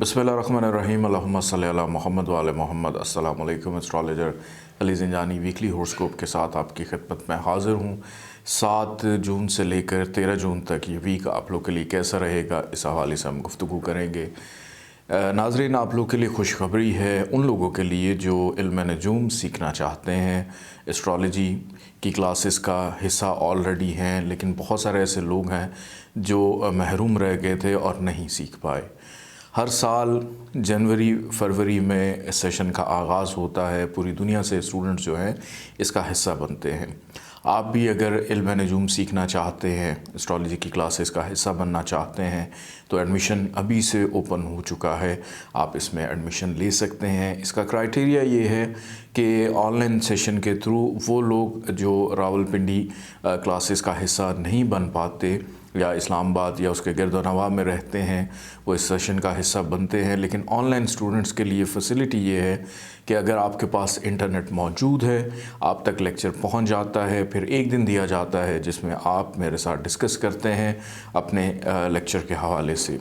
बिस्मिल्लाहिर्रहमानिर्रहीम अल्लाहुम्मा सल्ली अला मुहम्मद व आले मोहम्मद। अस्सलाम वालेकुम। Astrologer Ali Zanjani weekly horoscope के साथ आपकी खिदमत में हाज़िर हूँ। 7 जून से लेकर 13 जून तक ये वीक आप लोग के लिए कैसा रहेगा, इस हवाले से हम गुफ्तगू करेंगे। नाज़रीन, आप लोग के लिए खुशखबरी है उन लोगों के लिए जो इल्म नजूम सीखना चाहते हैं। एस्ट्रोलॉजी की क्लासेस का हिस्सा ऑलरेडी हैं, लेकिन बहुत सारे ऐसे लोग हैं जो महरूम रह गए थे और नहीं सीख पाए। हर साल जनवरी फरवरी में इस सेशन का आगाज़ होता है। पूरी दुनिया से स्टूडेंट्स जो हैं इसका हिस्सा बनते हैं। आप भी अगर इल्म नजूम सीखना चाहते हैं, एस्ट्रोलॉजी की क्लासेस का हिस्सा बनना चाहते हैं, तो एडमिशन अभी से ओपन हो चुका है। आप इसमें एडमिशन ले सकते हैं। इसका क्राइटेरिया ये है कि ऑनलाइन सेशन के थ्रू वो लोग जो रावलपिंडी क्लासेस का हिस्सा नहीं बन पाते या इस्लामाबाद या उसके गिरदोनवा में रहते हैं, वो इस सेशन का हिस्सा बनते हैं। लेकिन ऑनलाइन स्टूडेंट्स के लिए फ़ैसिलिटी ये है कि अगर आपके पास इंटरनेट मौजूद है, आप तक लेक्चर पहुंच जाता है, फिर एक दिन दिया जाता है जिसमें आप मेरे साथ डिस्कस करते हैं अपने लेक्चर के हवाले से।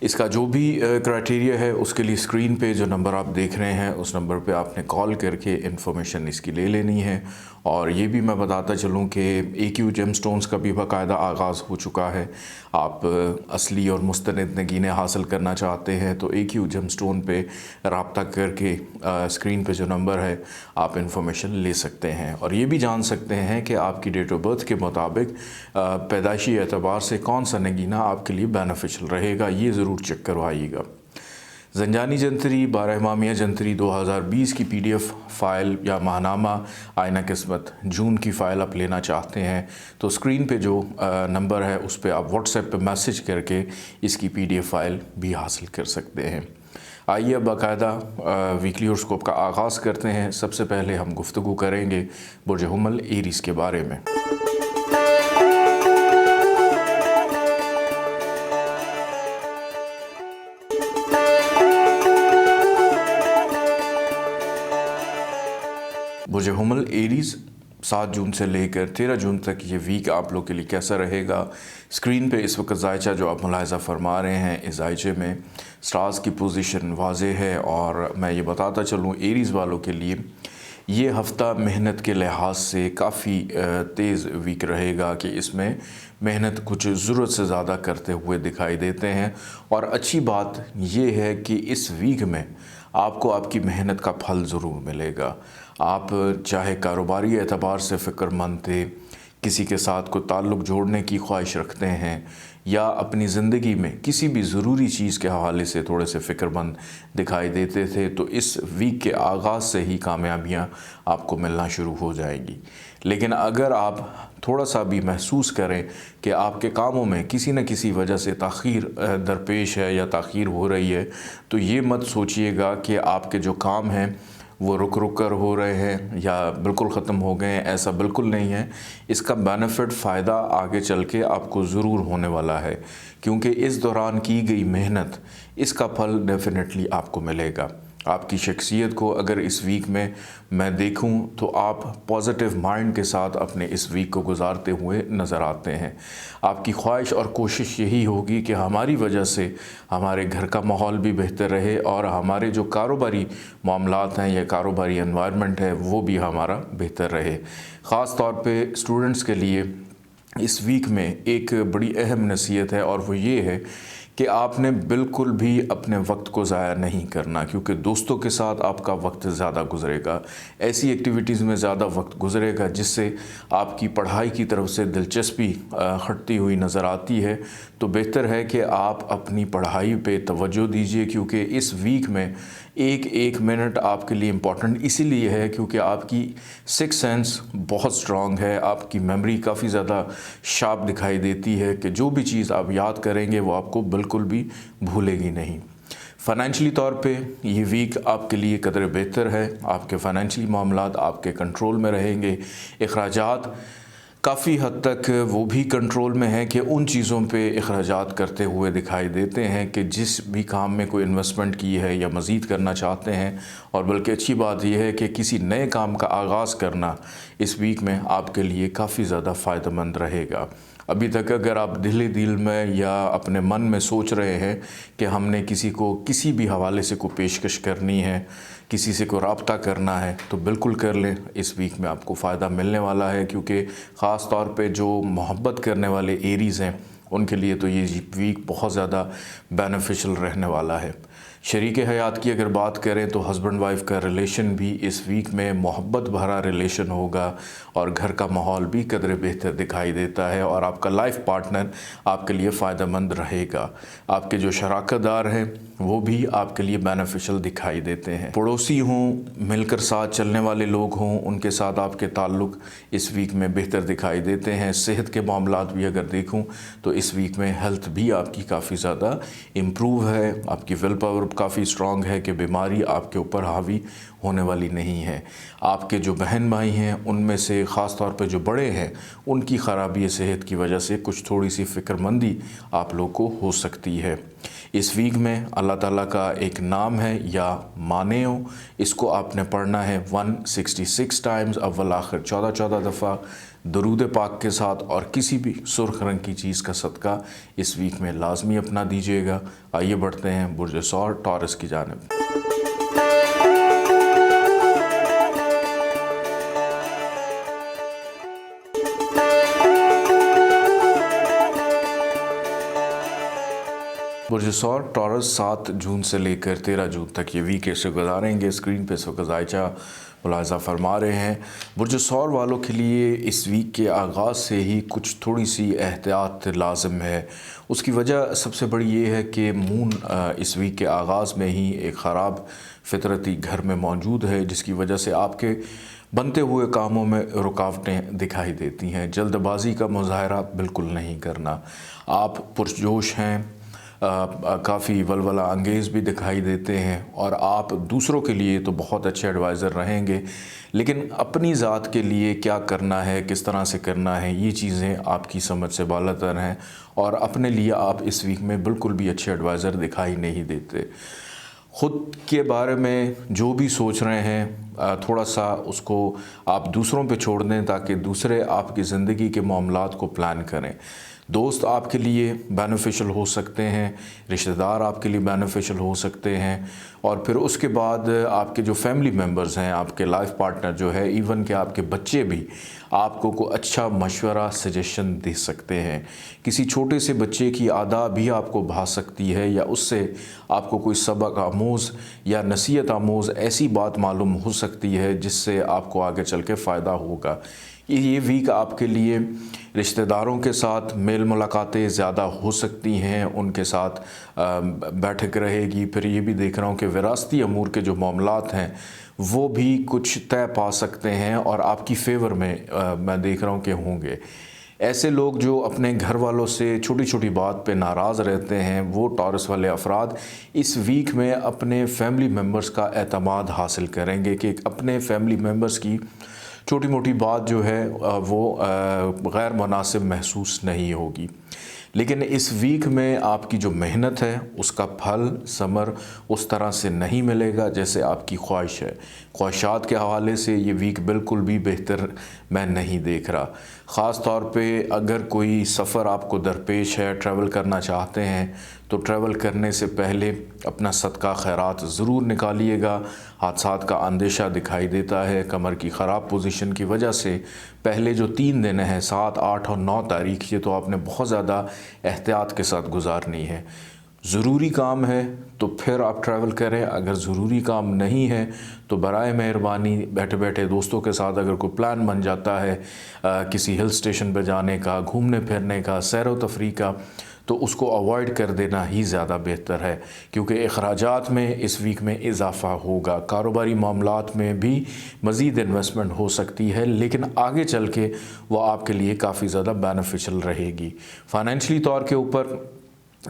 इसका जो भी क्राइटेरिया है उसके लिए स्क्रीन पे जो नंबर आप देख रहे हैं उस नंबर पे आपने कॉल करके इन्फॉर्मेशन इसकी ले लेनी है। और ये भी मैं बताता चलूँ कि AQ जेमस्टोन्स का भी बाकायदा आगाज़ हो चुका है। आप असली और मुस्तनद नगीने हासिल करना चाहते हैं तो AQ जेमस्टोन पे रब्ता करके स्क्रीन पे जो नंबर है आप इन्फॉर्मेशन ले सकते हैं और ये भी जान सकते हैं कि आपकी डेट ऑफ बर्थ के मुताबिक पैदाइशी एतबार से कौन सा नगीना आपके लिए बेनिफिशियल रहेगा, ये ज़रूर चेक करवाइएगा। ज़ंजानी जंतरी 12 मामिया जंतरी 2020 की PDF फ़ाइल या माहनामा आइना किस्मत जून की फ़ाइल आप लेना चाहते हैं तो स्क्रीन पे जो नंबर है उस पर आप व्हाट्सएप पे मैसेज करके इसकी PDF फ़ाइल भी हासिल कर सकते हैं। आइए अब बाकायदा वीकली हॉरोस्कोप का आगाज़ करते हैं। सबसे पहले हम गुफ्तगू करेंगे बुर्ज हुमल एरीज़ के बारे में। बुर्ज हुमल एरीज़ 7 जून से लेकर 13 जून तक ये वीक आप लोग के लिए कैसा रहेगा। स्क्रीन पे इस वक्त जायचा जो आप मुलाहिज़ा फरमा रहे हैं, इस जायचे में स्टार्स की पोजीशन वाज़ेह है और मैं ये बताता चलूँ एरीज़ वालों के लिए ये हफ़्ता मेहनत के लिहाज से काफ़ी तेज़ वीक रहेगा कि इसमें मेहनत कुछ ज़रूरत से ज़्यादा करते हुए दिखाई देते हैं। और अच्छी बात ये है कि इस वीक में आपको आपकी मेहनत का फल ज़रूर मिलेगा। आप चाहे कारोबारी एतबार से फ़िक्रमंद थे, किसी के साथ कोई ताल्लुक़ जोड़ने की ख्वाहिश रखते हैं या अपनी ज़िंदगी में किसी भी ज़रूरी चीज़ के हवाले से थोड़े से फ़िक्रमंद दिखाई देते थे, तो इस वीक के आगाज़ से ही कामयाबियाँ आपको मिलना शुरू हो जाएंगी। लेकिन अगर आप थोड़ा सा भी महसूस करें कि आपके कामों में किसी न किसी वजह से ताख़ीर दरपेश है या ताख़ीर हो रही है, तो ये मत सोचिएगा कि आपके जो काम हैं वो रुक रुक कर हो रहे हैं या बिल्कुल ख़त्म हो गए हैं। ऐसा बिल्कुल नहीं है। इसका बेनिफिट फ़ायदा आगे चल के आपको ज़रूर होने वाला है, क्योंकि इस दौरान की गई मेहनत इसका फल डेफिनेटली आपको मिलेगा। आपकी शख्सियत को अगर इस वीक में मैं देखूं तो आप पॉजिटिव माइंड के साथ अपने इस वीक को गुजारते हुए नज़र आते हैं। आपकी ख्वाहिश और कोशिश यही होगी कि हमारी वजह से हमारे घर का माहौल भी बेहतर रहे और हमारे जो कारोबारी मामलात हैं या कारोबारी एनवायरनमेंट है वो भी हमारा बेहतर रहे। ख़ास तौर पे स्टूडेंट्स के लिए इस वीक में एक बड़ी अहम नसीहत है और वो ये है कि आपने बिल्कुल भी अपने वक्त को ज़ाया नहीं करना, क्योंकि दोस्तों के साथ आपका वक्त ज़्यादा गुजरेगा, ऐसी एक्टिविटीज़ में ज़्यादा वक्त गुजरेगा जिससे आपकी पढ़ाई की तरफ से दिलचस्पी हटती हुई नज़र आती है। तो बेहतर है कि आप अपनी पढ़ाई पे तवज्जो दीजिए, क्योंकि इस वीक में एक एक मिनट आपके लिए इम्पॉर्टेंट इसीलिए है क्योंकि आपकी सिक्स सेंस बहुत स्ट्रॉन्ग है। आपकी मेमोरी काफ़ी ज़्यादा शार्प दिखाई देती है कि जो भी चीज़ आप याद करेंगे वो आपको बिल्कुल भी भूलेगी नहीं। फ़ाइनेंशली तौर पे ये वीक आपके लिए कदर बेहतर है। आपके फ़ाइनेंशली मामलात आपके कंट्रोल में रहेंगे। अखराजात काफ़ी हद तक वो भी कंट्रोल में है कि उन चीज़ों पे अखराजात करते हुए दिखाई देते हैं कि जिस भी काम में कोई इन्वेस्टमेंट की है या मज़ीद करना चाहते हैं। और बल्कि अच्छी बात यह है कि किसी नए काम का आगाज़ करना इस वीक में आपके लिए काफ़ी ज़्यादा फ़ायदेमंद रहेगा। अभी तक अगर आप दिल में या अपने मन में सोच रहे हैं कि हमने किसी को किसी भी हवाले से कोई पेशकश करनी है, किसी से कोई रब्ता करना है, तो बिल्कुल कर लें। इस वीक में आपको फ़ायदा मिलने वाला है, क्योंकि ख़ास तौर पे जो मोहब्बत करने वाले एरीज़ हैं उनके लिए तो ये वीक बहुत ज़्यादा बेनिफिशियल रहने वाला है। शरीक हयात की अगर बात करें तो हस्बैंड वाइफ का रिलेशन भी इस वीक में मोहब्बत भरा रिलेशन होगा और घर का माहौल भी कदरे बेहतर दिखाई देता है और आपका लाइफ पार्टनर आपके लिए फ़ायदेमंद रहेगा। आपके जो शराकतदार हैं वो भी आपके लिए बेनिफिशियल दिखाई देते हैं। पड़ोसी हों, मिलकर साथ चलने वाले लोग हों, उनके साथ आपके ताल्लुक़ इस वीक में बेहतर दिखाई देते हैं। सेहत के मामलात भी अगर देखूं तो इस वीक में हेल्थ भी आपकी काफ़ी ज़्यादा इम्प्रूव है। आपकी विल पावर काफ़ी स्ट्रॉन्ग है कि बीमारी आपके ऊपर हावी होने वाली नहीं है। आपके जो बहन भाई हैं उनमें से ख़ास तौर पे जो बड़े हैं उनकी ख़राबी सेहत की वजह से कुछ थोड़ी सी फ़िक्रमंदी आप लोग को हो सकती है। इस वीक में अल्लाह ताला का एक नाम है या मानेओ, इसको आपने पढ़ना है 166 टाइम्स, अव्वल आखिर 14 दफ़ा दरूद पाक के साथ, और किसी भी सुर्ख रंग की चीज़ का सदका इस वीक में लाजमी अपना दीजिएगा। आइए बढ़ते हैं बुर्ज सौर टॉरस की जानिब। बुर्ज सौर टॉरस 7 जून से लेकर 13 जून तक ये वीक ऐसे गुजारेंगे। स्क्रीन पे इस वक्त जायचा मुलाहिज़ा फरमा रहे हैं। बुर्ज सौर वालों के लिए इस वीक के आगाज़ से ही कुछ थोड़ी सी एहतियात लाज़िम है। उसकी वजह सबसे बड़ी ये है कि मून इस वीक के आगाज़ में ही एक ख़राब फितरती घर में मौजूद है, जिसकी वजह से आपके बनते हुए कामों में रुकावटें दिखाई देती हैं। जल्दबाजी का मुज़ाहरा बिल्कुल नहीं करना। आप पुरजोश हैं, काफ़ी वलवला अंगेज़ भी दिखाई देते हैं और आप दूसरों के लिए तो बहुत अच्छे एडवाइज़र रहेंगे, लेकिन अपनी ज़ात के लिए क्या करना है, किस तरह से करना है, ये चीज़ें आपकी समझ से बालातर हैं और अपने लिए आप इस वीक में बिल्कुल भी अच्छे एडवाइज़र दिखाई नहीं देते। ख़ुद के बारे में जो भी सोच रहे हैं थोड़ा सा उसको आप दूसरों पे छोड़ दें, ताकि दूसरे आपकी ज़िंदगी के मामलात को प्लान करें। दोस्त आपके लिए बेनिफिशियल हो सकते हैं, रिश्तेदार आपके लिए बेनिफिशियल हो सकते हैं, और फिर उसके बाद आपके जो फैमिली मेम्बर्स हैं, आपके लाइफ पार्टनर जो है, इवन कि आपके बच्चे भी आपको को अच्छा मशवरा सजेशन दे सकते हैं। किसी छोटे से बच्चे की अदा भी आपको भा सकती है या उससे आपको कोई सबक आमोज़ या नसीहत आमोज़ ऐसी बात मालूम हो सकती है जिससे आपको आगे चल के फ़ायदा होगा। ये वीक आपके लिए रिश्तेदारों के साथ मेल मुलाकातें ज़्यादा हो सकती हैं, उनके साथ बैठक रहेगी। फिर ये भी देख रहा हूँ कि विरासती अमूर के जो मामलात हैं वो भी कुछ तय पा सकते हैं और आपकी फ़ेवर में मैं देख रहा हूँ कि होंगे। ऐसे लोग जो अपने घर वालों से छोटी छोटी बात पे नाराज़ रहते हैं, वो टॉरस वाले अफराद इस वीक में अपने फैमिली मेम्बर्स का एतमाद हासिल करेंगे कि अपने फैमिली मेम्बर्स की छोटी मोटी बात जो है वो गैर मुनासिब महसूस नहीं होगी। लेकिन इस वीक में आपकी जो मेहनत है उसका फल समर उस तरह से नहीं मिलेगा जैसे आपकी ख्वाहिश है। ख्वाहिशात के हवाले से ये वीक बिल्कुल भी बेहतर मैं नहीं देख रहा। ख़ास तौर पे अगर कोई सफ़र आपको दरपेश है, ट्रैवल करना चाहते हैं, तो ट्रैवल करने से पहले अपना सदका खैरात ज़रूर निकालिएगा। हादसात का अंदेशा दिखाई देता है कमर की ख़राब पोजीशन की वजह से। पहले जो 3 दिन हैं 7, 8 और 9 तारीख, ये तो आपने बहुत ज़्यादा एहतियात के साथ गुजारनी है। ज़रूरी काम है तो फिर आप ट्रैवल करें, अगर ज़रूरी काम नहीं है तो बराए मेहरबानी बैठे बैठे दोस्तों के साथ अगर कोई प्लान बन जाता है किसी हिल स्टेशन पर जाने का, घूमने फिरने का, सैर व तफरी का, तो उसको अवॉइड कर देना ही ज़्यादा बेहतर है, क्योंकि अखराजात में इस वीक में इजाफ़ा होगा। कारोबारी मामलात में भी मज़ीद इन्वेस्टमेंट हो सकती है, लेकिन आगे चल के वो आपके लिए काफ़ी ज़्यादा बेनिफिशियल रहेगी। फ़ाइनेंशली तौर के ऊपर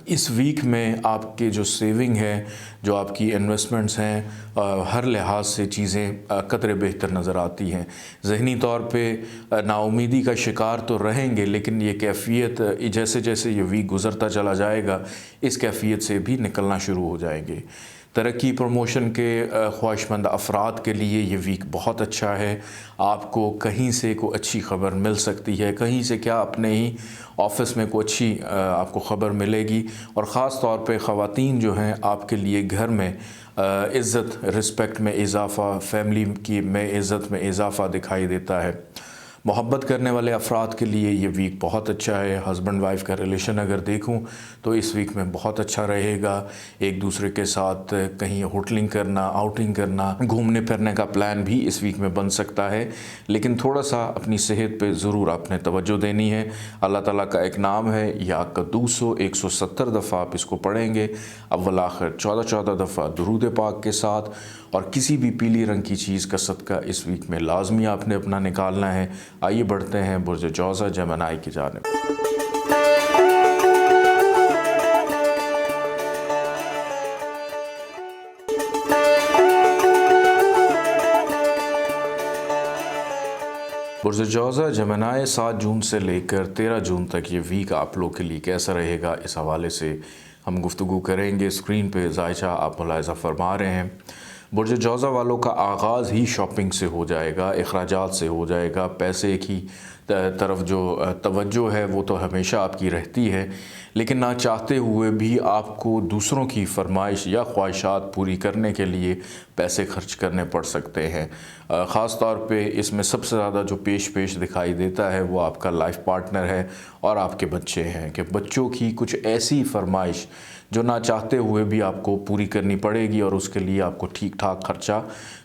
इस वीक में आपके जो सेविंग है, जो आपकी इन्वेस्टमेंट्स हैं, हर लिहाज से चीज़ें कतरे बेहतर नज़र आती हैं। ज़हनी तौर पे नाउमीदी का शिकार तो रहेंगे, लेकिन ये कैफ़ियत जैसे जैसे ये वीक गुज़रता चला जाएगा इस कैफ़ियत से भी निकलना शुरू हो जाएंगे। तरक्की प्रमोशन के ख्वाहिशमंद अफराद के लिए ये वीक बहुत अच्छा है। आपको कहीं से कोई अच्छी ख़बर मिल सकती है, कहीं से क्या अपने ही ऑफ़िस में कोई अच्छी आपको ख़बर मिलेगी। और ख़ास तौर पे ख़वातीन जो हैं आपके लिए घर में इज़्ज़त रिस्पेक्ट में इजाफ़ा, फैमिली की में इज़्ज़त में इजाफ़ा दिखाई देता है। मोहब्बत करने वाले अफराद के लिए ये वीक बहुत अच्छा है। हस्बैंड वाइफ का रिलेशन अगर देखूं तो इस वीक में बहुत अच्छा रहेगा। एक दूसरे के साथ कहीं होटलिंग करना, आउटिंग करना, घूमने फिरने का प्लान भी इस वीक में बन सकता है, लेकिन थोड़ा सा अपनी सेहत पे ज़रूर आपने तवज्जो देनी है। अल्लाह ताला का एक नाम है या कद्दूस हो, 170 दफ़ा आप इसको पढ़ेंगे अव्वल आखिर 14 दफ़ा दुरूद पाक के साथ। और किसी भी पीली रंग की चीज़ का सदका इस वीक में लाजमी आपने अपना निकालना है। आइए बढ़ते हैं बुर्ज जौज़ा जेमिनी की जानिब। बुर्ज जौज़ा जेमिनी 7 जून से लेकर 13 जून तक ये वीक आप लोग के लिए कैसा रहेगा, इस हवाले से हम गुफ्तगू करेंगे। स्क्रीन पे जायशा आप मुलाहिज़ा फरमा रहे हैं। बुर्ज जौज़ा वालों का आगाज़ ही शॉपिंग से हो जाएगा, अखराजात से हो जाएगा। पैसे की तरफ जो तवज्जो है वो तो हमेशा आपकी रहती है, लेकिन ना चाहते हुए भी आपको दूसरों की फरमाइश या ख्वाहिशात पूरी करने के लिए पैसे खर्च करने पड़ सकते हैं। ख़ास तौर पे इसमें सबसे ज़्यादा जो पेश दिखाई देता है वो आपका लाइफ पार्टनर है और आपके बच्चे हैं, कि बच्चों की कुछ ऐसी फरमाइश जो ना चाहते हुए भी आपको पूरी करनी पड़ेगी और उसके लिए आपको ठीक ठाक खर्चा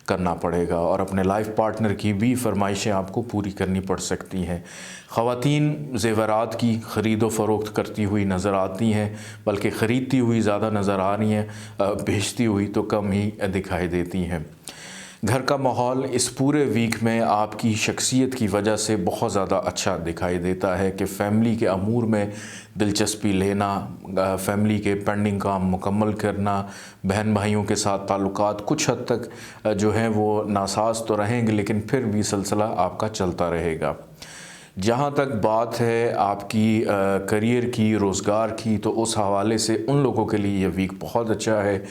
करना पड़ेगा। और अपने लाइफ पार्टनर की भी फरमाइशें आपको पूरी करनी पड़ सकती हैं। ख़वातीन ज़ेवरात की ख़रीदो फ़रोख्त करती हुई नज़र आती हैं, बल्कि ख़रीदती हुई ज़्यादा नज़र आ रही हैं, बेचती हुई तो कम ही दिखाई देती हैं। घर का माहौल इस पूरे वीक में आपकी शख्सियत की वजह से बहुत ज़्यादा अच्छा दिखाई देता है कि फ़ैमिली के अमूर में दिलचस्पी लेना, फ़ैमिली के पेंडिंग काम मुकम्मल करना, बहन भाइयों के साथ ताल्लुकात कुछ हद तक जो हैं वो नासाज तो रहेंगे, लेकिन फिर भी सिलसिला आपका चलता रहेगा। जहाँ तक बात है आपकी करियर की, रोज़गार की, तो उस हवाले से उन लोगों के लिए ये वीक बहुत अच्छा है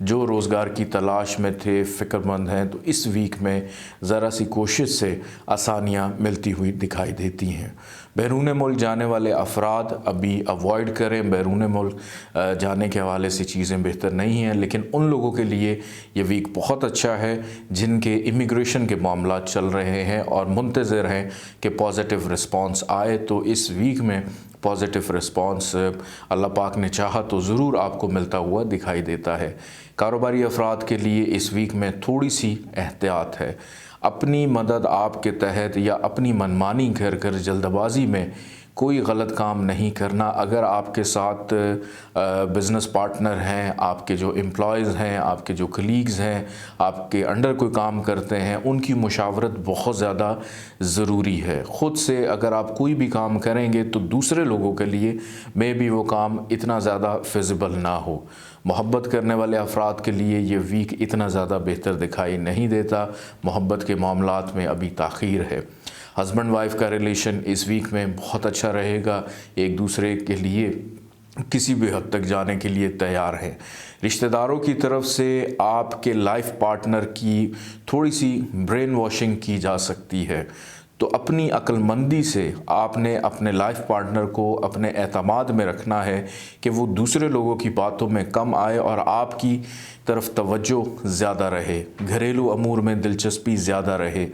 जो रोज़गार की तलाश में थे, फ़िक्रमंद हैं। तो इस वीक में ज़रा सी कोशिश से आसानियाँ मिलती हुई दिखाई देती हैं। बैरून मुल्क जाने वाले अफराद अभी अवॉइड करें। बैरून मुल्क जाने के हवाले से चीज़ें बेहतर नहीं हैं, लेकिन उन लोगों के लिए ये वीक बहुत अच्छा है जिनके इमिग्रेशन के मामला चल रहे हैं और मुंतज़िर हैं कि पॉजिटिव रिस्पांस आए। तो इस वीक में पॉजिटिव रिस्पांस अल्लाह पाक ने चाहा तो ज़रूर आपको मिलता हुआ दिखाई देता है। कारोबारी अफराद के लिए इस वीक में थोड़ी सी एहतियात है। अपनी मदद आपके तहत या अपनी मनमानी कर जल्दबाजी में कोई गलत काम नहीं करना। अगर आपके साथ बिज़नेस पार्टनर हैं, आपके जो एम्प्लॉयज़ हैं, आपके जो कलीग्स हैं, आपके अंडर कोई काम करते हैं, उनकी मुशावरत बहुत ज़्यादा ज़रूरी है। ख़ुद से अगर आप कोई भी काम करेंगे तो दूसरे लोगों के लिए मे भी वो काम इतना ज़्यादा फिजिबल ना हो। मोहब्बत करने वाले अफराद के लिए ये वीक इतना ज़्यादा बेहतर दिखाई नहीं देता। मोहब्बत के मामलात में अभी ताख़ीर है। हस्बैंड वाइफ का रिलेशन इस वीक में बहुत अच्छा रहेगा, एक दूसरे के लिए किसी भी हद तक जाने के लिए तैयार हैं। रिश्तेदारों की तरफ से आपके लाइफ पार्टनर की थोड़ी सी ब्रेन वॉशिंग की जा सकती है, तो अपनी अक्लमंदी से आपने अपने लाइफ पार्टनर को अपने एतमाद में रखना है कि वो दूसरे लोगों की बातों में कम आए और आपकी तरफ तवज्जो ज़्यादा रहे, घरेलू अमूर में दिलचस्पी ज़्यादा रहे।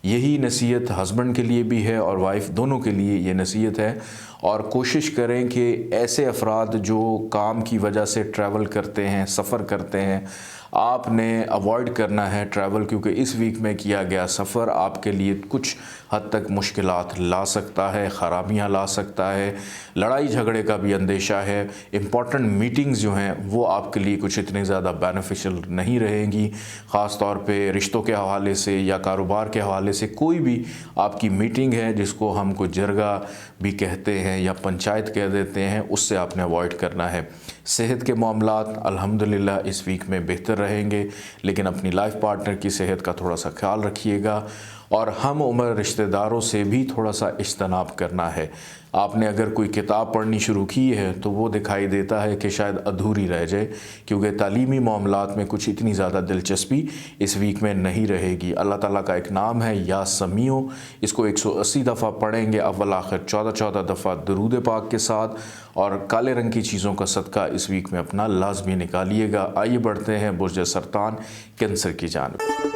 यही नसीहत हस्बैंड के लिए भी है और वाइफ दोनों के लिए ये नसीहत है। और कोशिश करें कि ऐसे अफराद जो काम की वजह से ट्रैवल करते हैं, सफ़र करते हैं, आपने अवॉइड करना है ट्रैवल, क्योंकि इस वीक में किया गया सफ़र आपके लिए कुछ हद तक मुश्किलात ला सकता है, ख़राबियाँ ला सकता है, लड़ाई झगड़े का भी अंदेशा है। इम्पॉर्टेंट मीटिंग्स जो हैं वो आपके लिए कुछ इतनी ज़्यादा बेनिफिशियल नहीं रहेंगी। ख़ास तौर पे रिश्तों के हवाले से या कारोबार के हवाले से कोई भी आपकी मीटिंग है जिसको हम कोई जरगा भी कहते हैं या पंचायत कह देते हैं, उससे आपने अवॉइड करना है। सेहत के मामलात अल्हम्दुलिल्लाह इस वीक में बेहतर रहेंगे, लेकिन अपनी लाइफ पार्टनर की सेहत का थोड़ा सा ख्याल रखिएगा। और हम उम्र रिश्तेदारों से भी थोड़ा सा इज्तनाब करना है। आपने अगर कोई किताब पढ़नी शुरू की है तो वो दिखाई देता है कि शायद अधूरी रह जाए, क्योंकि तालीमी मामलात में कुछ इतनी ज़्यादा दिलचस्पी इस वीक में नहीं रहेगी। अल्लाह ताला का एक नाम है या समीओ, इसको 180 दफ़ा पढ़ेंगे अव्वल आखिर 14 दफ़ा दरूद पाक के साथ, और काले रंग की चीज़ों का सदका इस वीक में अपना लाजमी निकालिएगा। आइए बढ़ते हैं बुर्ज सरतान कैंसर की जानिब।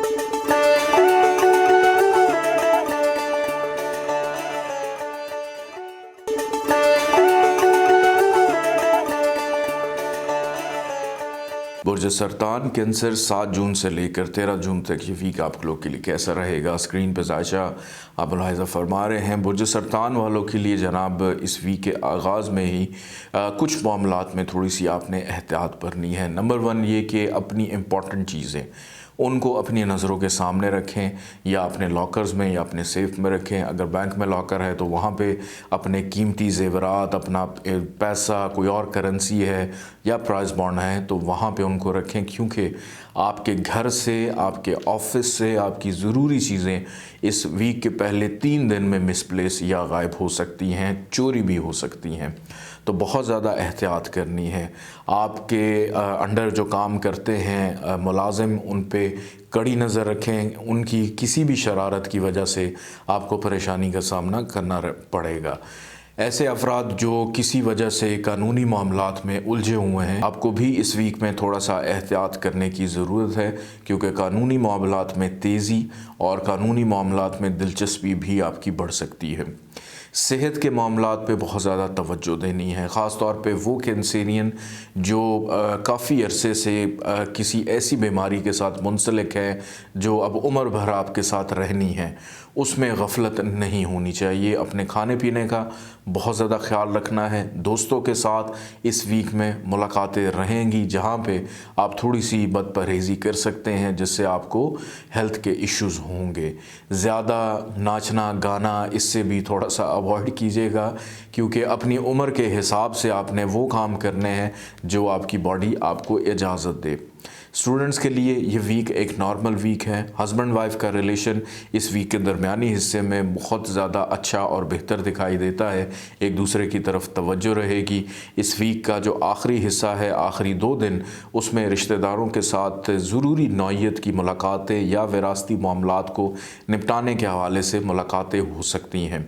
बुर्ज सरतान कैंसर 7 जून से लेकर 13 जून तक ये वीक आप लोग के लिए कैसा रहेगा, स्क्रीन पे जायशा आप मुलाहिज़ा फरमा रहे हैं। बुर्ज सरतान वालों के लिए जनाब इस वीक के आगाज़ में ही कुछ मामलात में थोड़ी सी आपने एहतियात बरतनी है। नंबर 1 ये कि अपनी इम्पॉर्टेंट चीज़ें उनको अपनी नज़रों के सामने रखें, या अपने लॉकर्स में या अपने सेफ में रखें। अगर बैंक में लॉकर है तो वहाँ पे अपने कीमती ज़ेवरात, अपना पैसा, कोई और करेंसी है या प्राइस बॉन्ड है तो वहाँ पे उनको रखें, क्योंकि आपके घर से, आपके ऑफिस से आपकी ज़रूरी चीज़ें इस वीक के पहले 3 दिन में मिसप्लेस या गायब हो सकती हैं, चोरी भी हो सकती हैं। तो बहुत ज़्यादा एहतियात करनी है। आपके अंडर जो काम करते हैं मुलाजिम, उन पे कड़ी नज़र रखें, उनकी किसी भी शरारत की वजह से आपको परेशानी का सामना करना पड़ेगा। ऐसे अफराद जो किसी वजह से कानूनी मामलात में उलझे हुए हैं, आपको भी इस वीक में थोड़ा सा एहतियात करने की ज़रूरत है, क्योंकि कानूनी मामलात में तेज़ी और कानूनी मामलात में दिलचस्पी भी आपकी बढ़ सकती है। सेहत के मामलात पे बहुत ज़्यादा तवज्जो देनी है, ख़ास तौर पे वो कैंसरियन जो काफ़ी अरसे से किसी ऐसी बीमारी के साथ मुंसलिक है जो अब उम्र भर आपके साथ रहनी है, उसमें गफलत नहीं होनी चाहिए। अपने खाने पीने का बहुत ज़्यादा ख्याल रखना है। दोस्तों के साथ इस वीक में मुलाकातें रहेंगी जहाँ पे आप थोड़ी सी बदपरहेज़ी कर सकते हैं, जिससे आपको हेल्थ के इश्यूज़ होंगे। ज़्यादा नाचना गाना इससे भी थोड़ा सा अवॉइड कीजिएगा, क्योंकि अपनी उम्र के हिसाब से आपने वो काम करने हैं जो आपकी बॉडी आपको इजाज़त दे। स्टूडेंट्स के लिए ये वीक एक नॉर्मल वीक है। हस्बैंड वाइफ का रिलेशन इस वीक के दरमियानी हिस्से में बहुत ज़्यादा अच्छा और बेहतर दिखाई देता है, एक दूसरे की तरफ तवज्जो रहेगी। इस वीक का जो आखिरी हिस्सा है, आखिरी 2 दिन, उसमें रिश्तेदारों के साथ ज़रूरी नौइयत की मुलाकातें या विरासती मामलात को निपटाने के हवाले से मुलाकातें हो सकती हैं।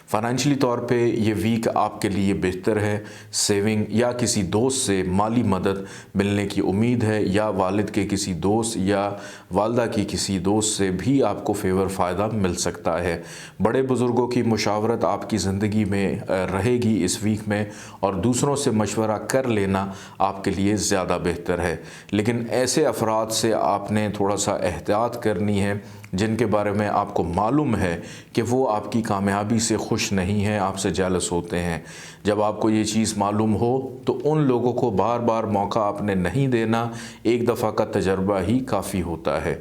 फ़ाइनेंशियली तौर पे ये वीक आपके लिए बेहतर है। सेविंग या किसी दोस्त से माली मदद मिलने की उम्मीद है, या वालिद के किसी दोस्त या वालदा की किसी दोस्त से भी आपको फेवर फ़ायदा मिल सकता है। बड़े बुज़ुर्गों की मुशावरत आपकी ज़िंदगी में रहेगी इस वीक में, और दूसरों से मशवरा कर लेना आपके लिए ज़्यादा बेहतर है। लेकिन ऐसे अफराद से आपने थोड़ा सा एहतियात करनी है जिनके बारे में आपको मालूम है कि वो आपकी कामयाबी से खुश नहीं हैं, आपसे जेलस होते हैं। जब आपको ये चीज़ मालूम हो तो उन लोगों को बार बार मौका आपने नहीं देना, एक दफ़ा का तजर्बा ही काफ़ी होता है।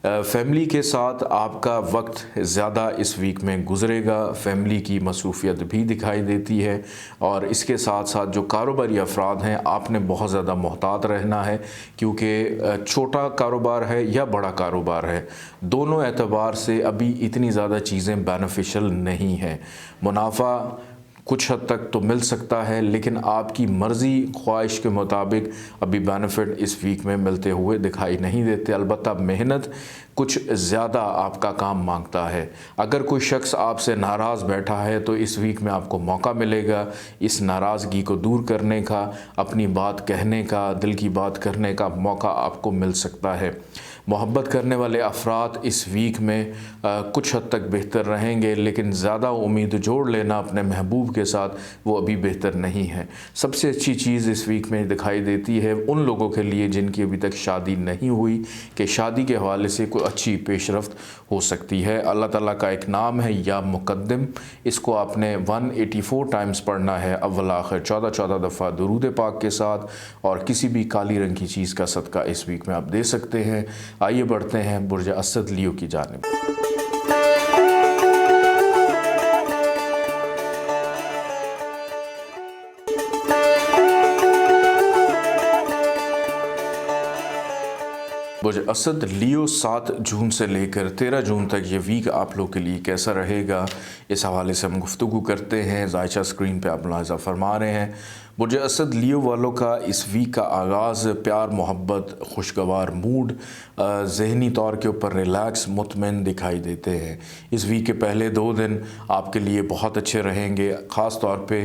फैमिली के साथ आपका वक्त ज़्यादा इस वीक में गुज़रेगा, फैमिली की मसरूफ़ियत भी दिखाई देती है। और इसके साथ साथ जो कारोबारी अफराद हैं, आपने बहुत ज़्यादा मोहतात रहना है, क्योंकि छोटा कारोबार है या बड़ा कारोबार है, दोनों एतबार से अभी इतनी ज़्यादा चीज़ें बेनिफिशियल नहीं हैं। मुनाफा कुछ हद तक तो मिल सकता है, लेकिन आपकी मर्ज़ी ख्वाहिश के मुताबिक अभी बेनिफिट इस वीक में मिलते हुए दिखाई नहीं देते। अलबत्ता मेहनत कुछ ज़्यादा आपका काम मांगता है। अगर कोई शख्स आपसे नाराज़ बैठा है तो इस वीक में आपको मौका मिलेगा इस नाराज़गी को दूर करने का, अपनी बात कहने का, दिल की बात करने का मौका आपको मिल सकता है। मोहब्बत करने वाले अफराद इस वीक में कुछ हद तक बेहतर रहेंगे, लेकिन ज़्यादा उम्मीद जोड़ लेना अपने महबूब के साथ वो अभी बेहतर नहीं है। सबसे अच्छी चीज़ इस वीक में दिखाई देती है उन लोगों के लिए जिनकी अभी तक शादी नहीं हुई, कि शादी के हवाले से कोई अच्छी पेशरफ्त हो सकती है। अल्लाह ताला का एक नाम है या मुक़द्दिम, इसको आपने 184 टाइम्स पढ़ना है अव्वल आखिर 14 दफ़ा दुरूद पाक के साथ, और किसी भी काली रंग की चीज़ का सदका इस वीक में आप दे सकते हैं। आइए बढ़ते हैं बुर्ज असद लियो की जानिब। बुर्ज असद लियो 7 जून से लेकर 13 जून तक ये वीक आप लोग के लिए कैसा रहेगा, इस हवाले से हम गुफ्तगू करते हैं। जायचा स्क्रीन पे आप मुलाहिज़ा फरमा रहे हैं। बुर्ज असद लियो वालों का इस वीक का आगाज़ प्यार, मोहब्बत, खुशगवार मूड, ज़हनी तौर के ऊपर रिलैक्स, मुतमईन दिखाई देते हैं। इस वीक के पहले 2 दिन आपके लिए बहुत अच्छे रहेंगे। ख़ास तौर पे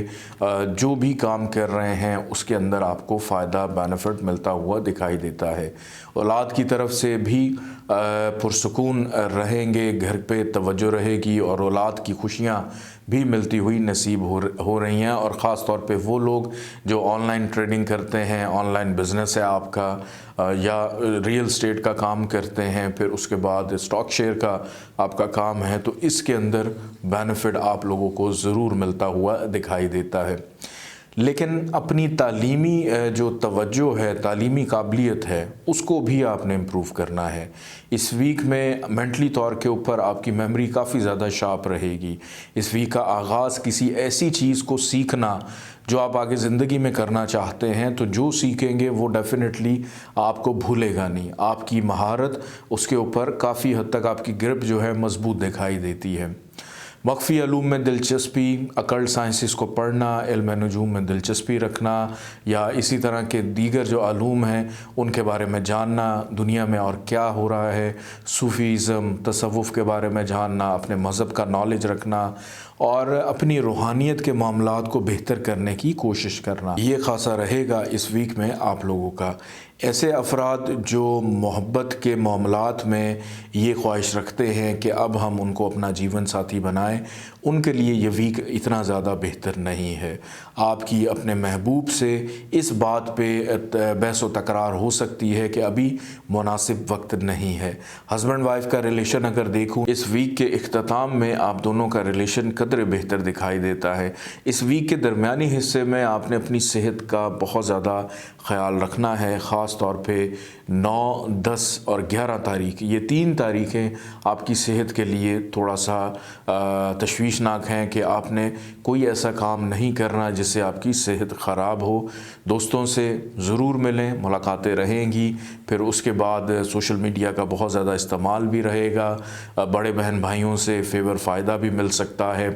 जो भी काम कर रहे हैं उसके अंदर आपको फ़ायदा, बेनिफिट मिलता हुआ दिखाई देता है। औलाद की तरफ से भी पुरसुकून रहेंगे, घर पे तवज्जो रहेगी और औलाद की खुशियाँ भी मिलती हुई नसीब हो रही हैं। और ख़ास तौर पे वो लोग जो ऑनलाइन ट्रेडिंग करते हैं, ऑनलाइन बिज़नेस है आपका, या रियल स्टेट का काम करते हैं, फिर उसके बाद स्टॉक शेयर का आपका काम है, तो इसके अंदर बेनिफिट आप लोगों को ज़रूर मिलता हुआ दिखाई देता है। लेकिन अपनी तालीमी जो तवज्जो है, तालीमी काबिलियत है, उसको भी आपने इम्प्रूव करना है। इस वीक में मेंटली तौर के ऊपर आपकी मेमोरी काफ़ी ज़्यादा शार्प रहेगी। इस वीक का आगाज़ किसी ऐसी चीज़ को सीखना जो आप आगे ज़िंदगी में करना चाहते हैं, तो जो सीखेंगे वो डेफ़िनेटली आपको भूलेगा नहीं। आपकी महारत उसके ऊपर काफ़ी हद तक आपकी ग्रिप जो है मज़बूत दिखाई देती है। मख्फी अलूम में दिलचस्पी, अकल्ट साइंसिस को पढ़ना, इल्म नजूम में दिलचस्पी रखना, या इसी तरह के दीगर जो अलूम हैं उनके बारे में जानना, दुनिया में और क्या हो रहा है, सूफ़ीज़म, तसव्वुफ़ के बारे में जानना, अपने मज़हब का नॉलेज रखना और अपनी रूहानियत के मामलात को बेहतर करने की कोशिश करना, ये ख़ासा रहेगा इस वीक में आप लोगों का। ऐसे अफराद जो मोहब्बत के मामलात में ये ख्वाहिश रखते हैं कि अब हम उनको अपना जीवन साथी बनाएं, उनके लिए ये वीक इतना ज़्यादा बेहतर नहीं है। आपकी अपने महबूब से इस बात पे बहस व तकरार हो सकती है कि अभी मुनासिब वक्त नहीं है। हस्बैंड वाइफ का रिलेशन अगर देखूँ, इस वीक के इख्तिताम में आप दोनों का रिलेशन कदर बेहतर दिखाई देता है। इस वीक के दरमियानी हिस्से में आपने अपनी सेहत का बहुत ज़्यादा ख़याल रखना है। ख़ास तौर पे 9, 10 और 11 तारीख, ये 3 तारीखें आपकी सेहत के लिए थोड़ा सा तशवीशनाक हैं कि आपने कोई ऐसा काम नहीं करना जिससे आपकी सेहत ख़राब हो। दोस्तों से ज़रूर मिलें, मुलाकातें रहेंगी। फिर उसके बाद सोशल मीडिया का बहुत ज़्यादा इस्तेमाल भी रहेगा। बड़े बहन भाइयों से फ़ेवर फ़ायदा भी मिल सकता है।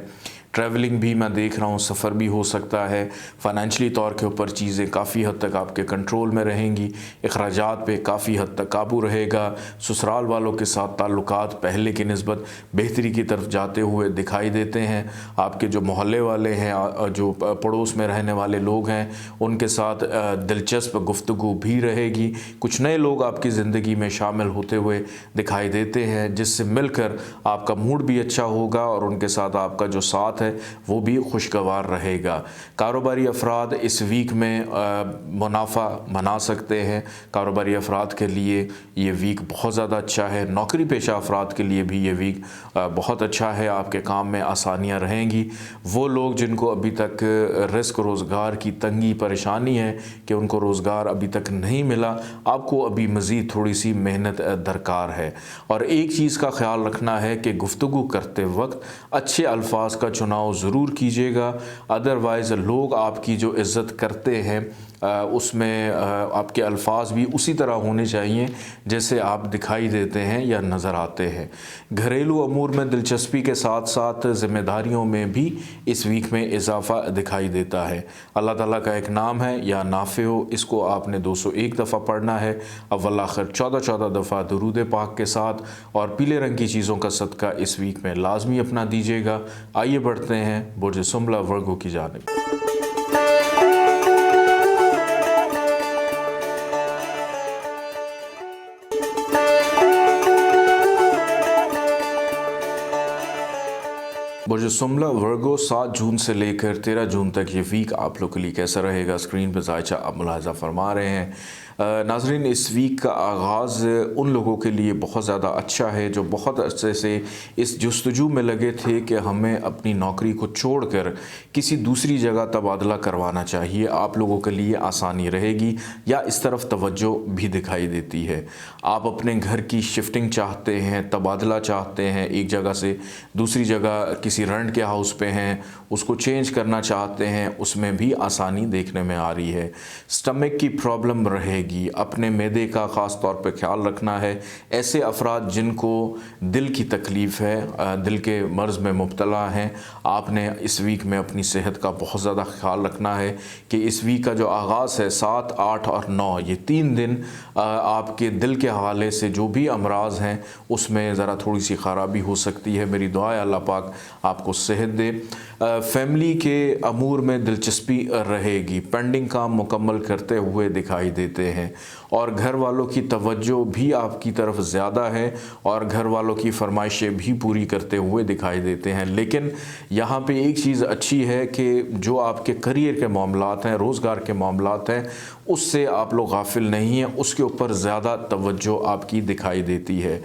ट्रैवलिंग भी मैं देख रहा हूँ, सफ़र भी हो सकता है। फ़ाइनेंशली तौर के ऊपर चीज़ें काफ़ी हद तक आपके कंट्रोल में रहेंगी। अखराजात पे काफ़ी हद तक काबू रहेगा। ससुराल वालों के साथ ताल्लुकात पहले की निस्बत बेहतरी की तरफ जाते हुए दिखाई देते हैं। आपके जो मोहल्ले वाले हैं, जो पड़ोस में रहने वाले लोग हैं, उनके साथ दिलचस्प गुफ्तगू भी रहेगी। कुछ नए लोग आपकी ज़िंदगी में शामिल होते हुए दिखाई देते हैं, जिससे मिलकर आपका मूड भी अच्छा होगा और उनके साथ आपका जो साथ है वो भी खुशगवार रहेगा। कारोबारी अफराद इस वीक में मुनाफा बना सकते हैं। कारोबारी अफराद के लिए ये वीक बहुत ज़्यादा अच्छा है। नौकरी पेशा अफराद के लिए भी ये वीक बहुत अच्छा है। आपके काम में आसानियाँ रहेंगी। वो लोग जिनको अभी तक रिस्क रोज़गार की तंगी परेशानी है कि उनको रोज़गार अभी तक नहीं मिला, आपको अभी मज़ीद थोड़ी सी मेहनत दरकार है। और एक चीज़ का ख़याल रखना है कि गुफ्तगू करते वक्त अच्छे अल्फाज का चुनाव ज़रूर कीजिएगा। अदरवाइज़ लोग आपकी जो इज़्ज़त करते हैं उसमें आपके अल्फाज भी उसी तरह होने चाहिए जैसे आप दिखाई देते हैं या नज़र आते हैं। घरेलू अमूर में दिलचस्पी के साथ साथ ज़िम्मेदारियों में भी इस वीक में इजाफ़ा दिखाई देता है। अल्लाह ताला का एक नाम है या नाफ़े हो, इसको आपने 201 दफ़ा पढ़ना है। अव्वल आखिर 14 दफ़ा दुरूद पाक के साथ, और पीले रंग की चीज़ों का सदका इस वीक में लाजमी अपना दीजिएगा। आइए बढ़ते हैं बुर्ज सुम्बला वर्गो की जानिब। बुर्ज सुम्बला वर्गो 7 जून से लेकर 13 जून तक ये वीक आप लोग के लिए कैसा रहेगा, स्क्रीन पर जायचा आप मुलाहिज़ा फरमा रहे हैं। नाज़रीन, इस वीक का आगाज़ उन लोगों के लिए बहुत ज़्यादा अच्छा है जो बहुत अरसे से इस जुस्तजू में लगे थे कि हमें अपनी नौकरी को छोड़कर किसी दूसरी जगह तबादला करवाना चाहिए। आप लोगों के लिए आसानी रहेगी या इस तरफ तवज्जो भी दिखाई देती है। आप अपने घर की शिफ्टिंग चाहते हैं, तबादला चाहते हैं, एक जगह से दूसरी जगह किसी रेंट के हाउस पे हैं, उसको चेंज करना चाहते हैं, उसमें भी आसानी देखने में आ रही है। स्टमक की प्रॉब्लम रहेगी। रहेगी। अपने मैदे का ख़ास तौर पे ख्याल रखना है। ऐसे अफराद जिनको दिल की तकलीफ़ है, दिल के मर्ज़ में मुब्तला हैं, आपने इस वीक में अपनी सेहत का बहुत ज़्यादा ख्याल रखना है कि इस वीक का जो आगाज़ है 7, 8 और 9 ये 3 दिन आपके दिल के हवाले से जो भी अमराज़ हैं उसमें ज़रा थोड़ी सी ख़राबी हो सकती है। मेरी दुआ है अल्लाह पाक आपको सेहत दे। फैमिली के अमूर में दिलचस्पी रहेगी, पेंडिंग काम मुकम्मल करते हुए दिखाई देते हैं और घर वालों की तवज्जो भी आपकी तरफ ज़्यादा है और घर वालों की फरमाइशें भी पूरी करते हुए दिखाई देते हैं। लेकिन यहाँ पे एक चीज़ अच्छी है कि जो आपके करियर के मामलात हैं, रोज़गार के मामलात हैं, उससे आप लोग गाफिल नहीं हैं, उसके ऊपर ज़्यादा तवज्जो आपकी दिखाई देती है।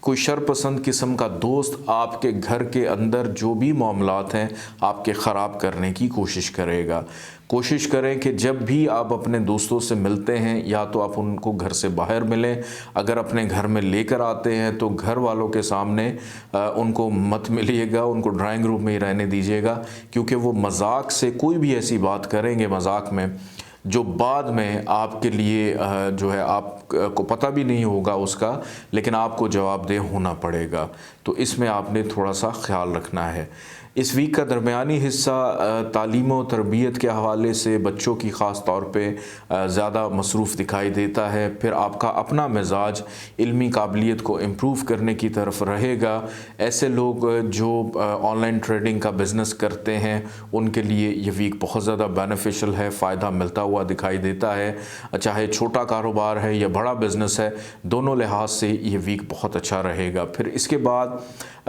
कोई शरपसंद किस्म का दोस्त आपके घर के अंदर जो भी मामलात हैं आपके ख़राब करने की कोशिश करेगा। कोशिश करें कि जब भी आप अपने दोस्तों से मिलते हैं या तो आप उनको घर से बाहर मिलें, अगर अपने घर में लेकर आते हैं तो घर वालों के सामने उनको मत मिलिएगा, उनको ड्राइंग रूम में ही रहने दीजिएगा, क्योंकि वो मजाक से कोई भी ऐसी बात करेंगे मजाक में जो बाद में आपके लिए जो है आपको पता भी नहीं होगा उसका, लेकिन आपको जवाबदेह होना पड़ेगा। तो इसमें आपने थोड़ा सा ख्याल रखना है। इस वीक का दरमियानी हिस्सा तालीम व तरबियत के हवाले से बच्चों की ख़ास तौर पे ज़्यादा मसरूफ़ दिखाई देता है। फिर आपका अपना मिजाज इल्मी काबिलियत को इम्प्रूव करने की तरफ रहेगा। ऐसे लोग जो ऑनलाइन ट्रेडिंग का बिज़नेस करते हैं उनके लिए ये वीक बहुत ज़्यादा बेनिफिशियल है, फ़ायदा मिलता हुआ दिखाई देता है। चाहे छोटा कारोबार है या बड़ा बिज़नेस है, दोनों लिहाज से ये वीक बहुत अच्छा रहेगा। फिर इसके बाद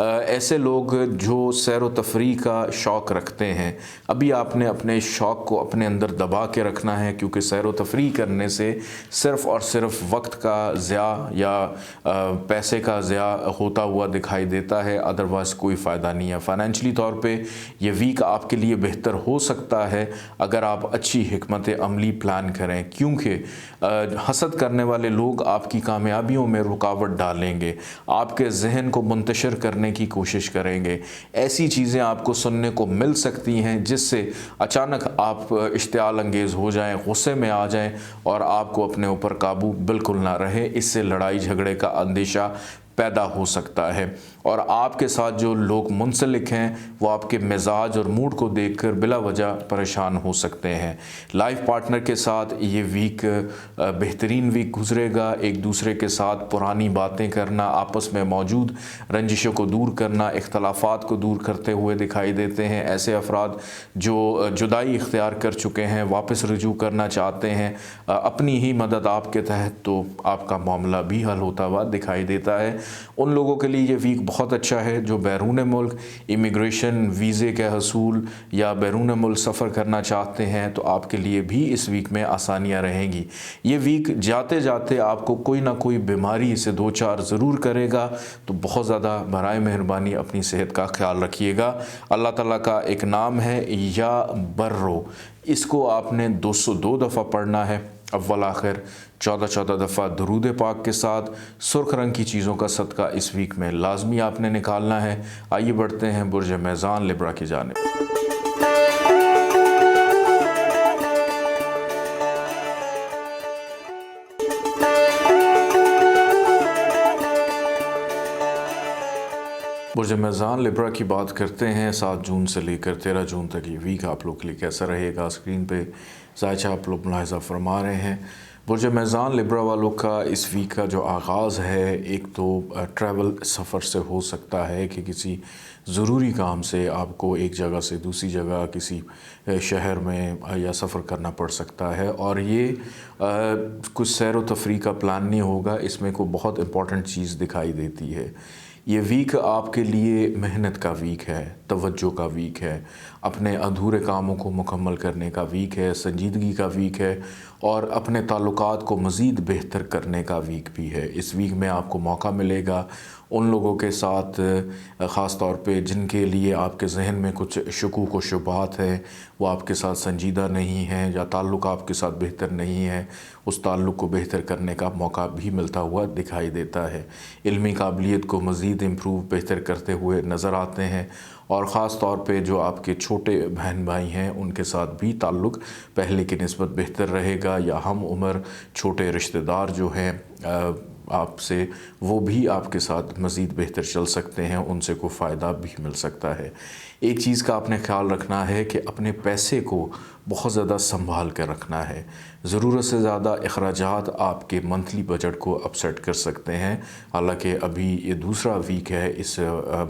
ऐसे लोग जो सैर व तफरीह का शौक़ रखते हैं, अभी आपने अपने शौक़ को अपने अंदर दबा के रखना है, क्योंकि सैर व तफरीह करने से सिर्फ़ और सिर्फ वक्त का ज़िया या पैसे का ज़िया होता हुआ दिखाई देता है, अदरवाइज़ कोई फ़ायदा नहीं है। फ़ाइनेंशियली तौर पे ये वीक आपके लिए बेहतर हो सकता है अगर आप अच्छी हिकमत अमली प्लान करें, क्योंकि हसद करने वाले लोग आपकी कामयाबियों में रुकावट डालेंगे, आपके जहन को मुंतशिर करने की कोशिश करेंगे। ऐसी चीज़ें आपको सुनने को मिल सकती हैं जिससे अचानक आप इश्तियाल अंगेज़ हो जाएं, गुस्से में आ जाएं और आपको अपने ऊपर काबू बिल्कुल ना रहे। इससे लड़ाई झगड़े का अंदेशा पैदा हो सकता है और आपके साथ जो लोग मुंसलिक हैं वो आपके मिजाज और मूड को देखकर बिला वजह परेशान हो सकते हैं। लाइफ पार्टनर के साथ ये वीक बेहतरीन वीक गुजरेगा। एक दूसरे के साथ पुरानी बातें करना, आपस में मौजूद रंजिशों को दूर करना, इख्तलाफात को दूर करते हुए दिखाई देते हैं। ऐसे अफराद जो जुदाई इख्तियार कर चुके हैं, वापस रुजू करना चाहते हैं अपनी ही मदद आपके तहत, तो आपका मामला भी हल होता हुआ दिखाई देता है। उन लोगों के लिए ये वीक बहुत अच्छा है जो बैरून मुल्क इमिग्रेशन वीज़े के हसूल या बैरून मुल्क सफ़र करना चाहते हैं, तो आपके लिए भी इस वीक में आसानियाँ रहेंगी। ये वीक जाते जाते आपको कोई ना कोई बीमारी से दो चार ज़रूर करेगा, तो बहुत ज़्यादा बराए मेहरबानी अपनी सेहत का ख्याल रखिएगा। अल्लाह ताला का एक नाम है या बर्रो, इसको आपने 202 दफ़ा पढ़ना है, अव्वल आखिर 14-14 दफ़ा दुरूद पाक के साथ। सुर्ख रंग की चीज़ों का सदका इस वीक में लाजमी आपने निकालना है। आइए बढ़ते हैं बुर्ज मेज़ान लिब्रा की जानिब। बुर्ज मेज़ान लिब्रा की बात करते हैं। 7 जून से लेकर 13 जून तक ये वीक आप लोग के लिए कैसा रहेगा, स्क्रीन पे जायचा आप लोग मुलाहिज़ा फरमा रहे हैं। बुर्ज मेज़ान लिब्रा वालों का इस वीक का जो आगाज़ है, एक तो ट्रैवल सफ़र से हो सकता है कि किसी ज़रूरी काम से आपको एक जगह से दूसरी जगह किसी शहर में या सफ़र करना पड़ सकता है और ये कुछ सैर व तफरीह का प्लान नहीं होगा, इसमें कोई बहुत इम्पॉर्टेंट चीज़ दिखाई देती है। ये वीक आपके लिए मेहनत का वीक है, तवज्जो का वीक है, अपने अधूरे कामों को मुकम्मल करने का वीक है, संजीदगी का वीक है और अपने ताल्लुकात को मज़ीद बेहतर करने का वीक भी है। इस वीक में आपको मौका मिलेगा उन लोगों के साथ ख़ास तौर पे जिनके लिए आपके जहन में कुछ शकूक व शुबहात हैं, वो आपके साथ संजीदा नहीं हैं या ताल्लुक़ आपके साथ बेहतर नहीं है, उस ताल्लुक़ को बेहतर करने का मौका भी मिलता हुआ दिखाई देता है। इल्मी काबिलियत को मज़ीद मज़ीद इम्प्रूव बेहतर करते हुए नज़र आते हैं। और ख़ास तौर पे जो आपके छोटे बहन भाई हैं उनके साथ भी ताल्लुक़ पहले की निस्बत बेहतर रहेगा, या हम उम्र छोटे रिश्तेदार जो हैं आपसे, वो भी आपके साथ मज़ीद बेहतर चल सकते हैं, उनसे कोई फ़ायदा भी मिल सकता है। एक चीज़ का आपने ख्याल रखना है कि अपने पैसे को बहुत ज़्यादा संभाल कर रखना है। ज़रूरत से ज़्यादा अखराजात आपके मंथली बजट को अपसेट कर सकते हैं। हालांकि अभी ये दूसरा वीक है इस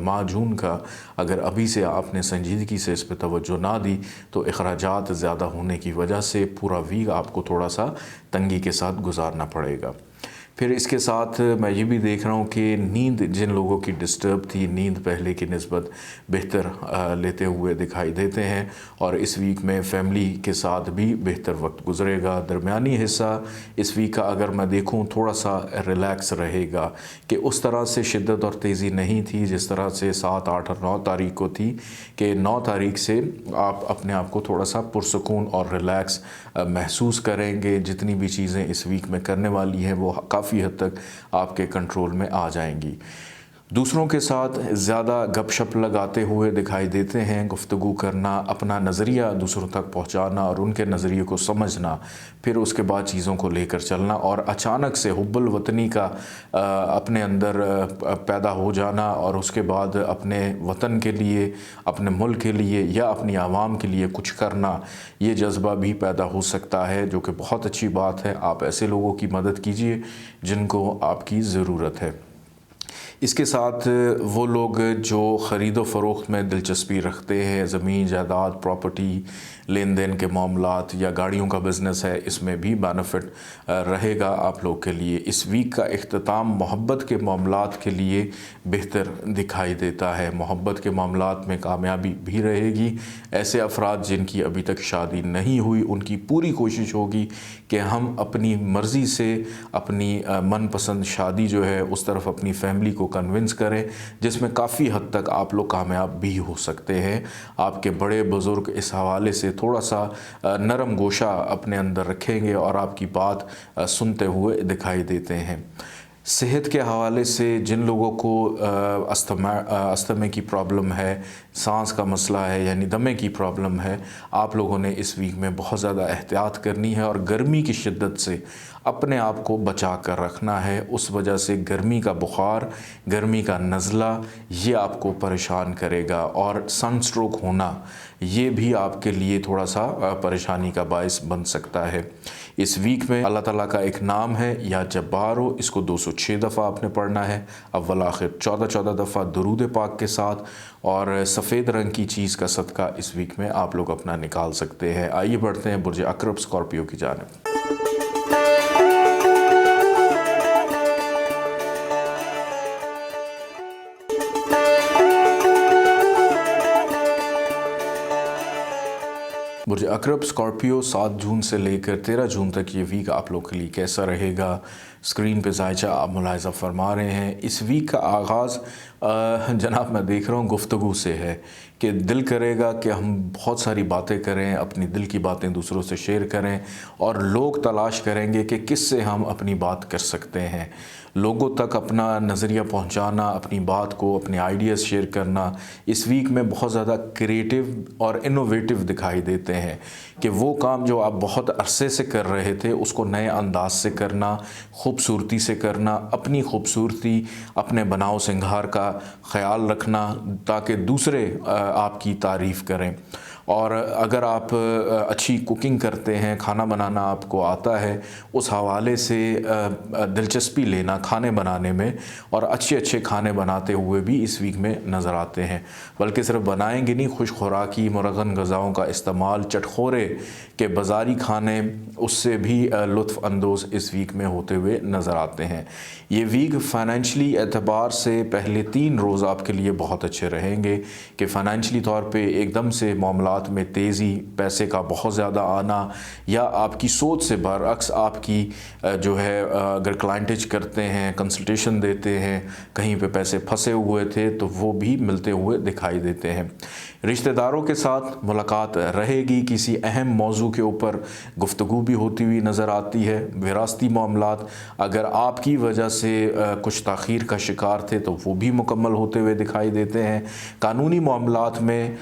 माह जून का, अगर अभी से आपने संजीदगी से इस पर तवज्जो ना दी तो अखराजात ज़्यादा होने की वजह से पूरा वीक आपको थोड़ा सा तंगी के साथ गुजारना पड़ेगा। फिर इसके साथ मैं ये भी देख रहा हूँ कि नींद जिन लोगों की डिस्टर्ब थी, नींद पहले की निस्बत बेहतर लेते हुए दिखाई देते हैं, और इस वीक में फैमिली के साथ भी बेहतर वक्त गुजरेगा। दरमियानी हिस्सा इस वीक का अगर मैं देखूँ थोड़ा सा रिलैक्स रहेगा, कि उस तरह से शिद्दत और तेज़ी नहीं थी जिस तरह से 7, 8 और 9 तारीख को थी, कि 9 तारीख से आप अपने आप को थोड़ा सा पुरसकून और रिलैक्स महसूस करेंगे। जितनी भी चीज़ें इस वीक में करने वाली हैं वो काफ़ी हद तक आपके कंट्रोल में आ जाएंगी। दूसरों के साथ ज़्यादा गपशप लगाते हुए दिखाई देते हैं, गुफ्तगू करना, अपना नज़रिया दूसरों तक पहुंचाना और उनके नज़रिए को समझना, फिर उसके बाद चीज़ों को लेकर चलना, और अचानक से हुब्बुल वतनी का अपने अंदर पैदा हो जाना, और उसके बाद अपने वतन के लिए, अपने मुल्क के लिए या अपनी आवाम के लिए कुछ करना, ये जज्बा भी पैदा हो सकता है, जो कि बहुत अच्छी बात है। आप ऐसे लोगों की मदद कीजिए जिनको आपकी ज़रूरत है। इसके साथ वो लोग जो ख़रीदो फ़रोख्त में दिलचस्पी रखते हैं, ज़मीन जायदाद प्रॉपर्टी लेन देन के मामलात या गाड़ियों का बिज़नेस है, इसमें भी बेनिफिट रहेगा आप लोग के लिए। इस वीक का इख्तिताम मोहब्बत के मामलात के लिए बेहतर दिखाई देता है। मोहब्बत के मामलात में कामयाबी भी रहेगी। ऐसे अफराद जिनकी अभी तक शादी नहीं हुई, उनकी पूरी कोशिश होगी कि हम अपनी मर्ज़ी से अपनी मनपसंद शादी जो है उस तरफ अपनी फैमिली को कन्विंस करें, जिसमें काफ़ी हद तक आप लोग कामयाब भी हो सकते हैं। आपके बड़े बुज़ुर्ग इस हवाले से थोड़ा सा नरम गोशा अपने अंदर रखेंगे और आपकी बात सुनते हुए दिखाई देते हैं। सेहत के हवाले से जिन लोगों को अस्थमे की प्रॉब्लम है, सांस का मसला है यानी दमे की प्रॉब्लम है, आप लोगों ने इस वीक में बहुत ज़्यादा एहतियात करनी है और गर्मी की शिद्दत से अपने आप को बचा कर रखना है। उस वजह से गर्मी का बुखार, गर्मी का नज़ला ये आपको परेशान करेगा, और सनस्ट्रोक होना ये भी आपके लिए थोड़ा सा परेशानी का बायस बन सकता है। इस वीक में अल्लाह ताला का एक नाम है या जब्बार हो, इसको 206 दफ़ा आपने पढ़ना है, अव्वल आखिर 14 दफ़ा दुरूद पाक के साथ, और सफ़ेद रंग की चीज़ का सदका इस वीक में आप लोग अपना निकाल सकते हैं। आइए बढ़ते हैं बुर्ज अक़रब स्कॉर्पियो की जानिब। बुर्ज अक़रब स्कॉर्पियो 7 जून से लेकर 13 जून तक ये वीक आप लोग के लिए कैसा रहेगा, स्क्रीन पे जायचा आप मुलाहिज़ा फरमा रहे हैं। इस वीक का आगाज़ जनाब मैं देख रहा हूँ गुफ्तगू से है, कि दिल करेगा कि हम बहुत सारी बातें करें, अपनी दिल की बातें दूसरों से शेयर करें, और लोग तलाश करेंगे कि किससे हम अपनी बात कर सकते हैं। लोगों तक अपना नज़रिया पहुंचाना, अपनी बात को, अपने आइडियाज़ शेयर करना इस वीक में बहुत ज़्यादा क्रिएटिव और इनोवेटिव दिखाई देते हैं, कि वो काम जो आप बहुत अरसे से कर रहे थे उसको नए अंदाज से करना, खूबसूरती से करना, अपनी खूबसूरती, अपने बनाव सिंगार का ख़याल रखना, ताकि दूसरे आपकी तारीफ़ करें। और अगर आप अच्छी कुकिंग करते हैं, खाना बनाना आपको आता है, उस हवाले से दिलचस्पी लेना खाने बनाने में, और अच्छे अच्छे खाने बनाते हुए भी इस वीक में नज़र आते हैं। बल्कि सिर्फ बनाएंगे नहीं, खुश खुराकी मुरगन ग़िज़ाओं का इस्तेमाल, चटखोरे के बाज़ारी खाने, उससे भी लुत्फ़ अंदोज़ इस वीक में होते हुए नज़र आते हैं। ये वीक फ़ाइनेंशली एतबार से पहले 3 रोज़ आपके लिए बहुत अच्छे रहेंगे, कि फ़ाइनेंशली तौर पे एकदम से मामलात में तेज़ी, पैसे का बहुत ज़्यादा आना, या आपकी सोच से बरअक्स आपकी जो है अगर क्लाइंटेज करते हैं, कंसल्टेशन देते हैं, कहीं पे पैसे फंसे हुए थे तो वो भी मिलते हुए दिखाई देते हैं। रिश्तेदारों के साथ मुलाकात रहेगी, किसी अहम मौजू के ऊपर गुफ्तगू भी होती हुई नज़र आती है। विरासती मामलात अगर आपकी वजह से कुछ ताख़ीर का शिकार थे तो वो भी मुकम्मल होते हुए दिखाई देते हैं। कानूनी मामलात में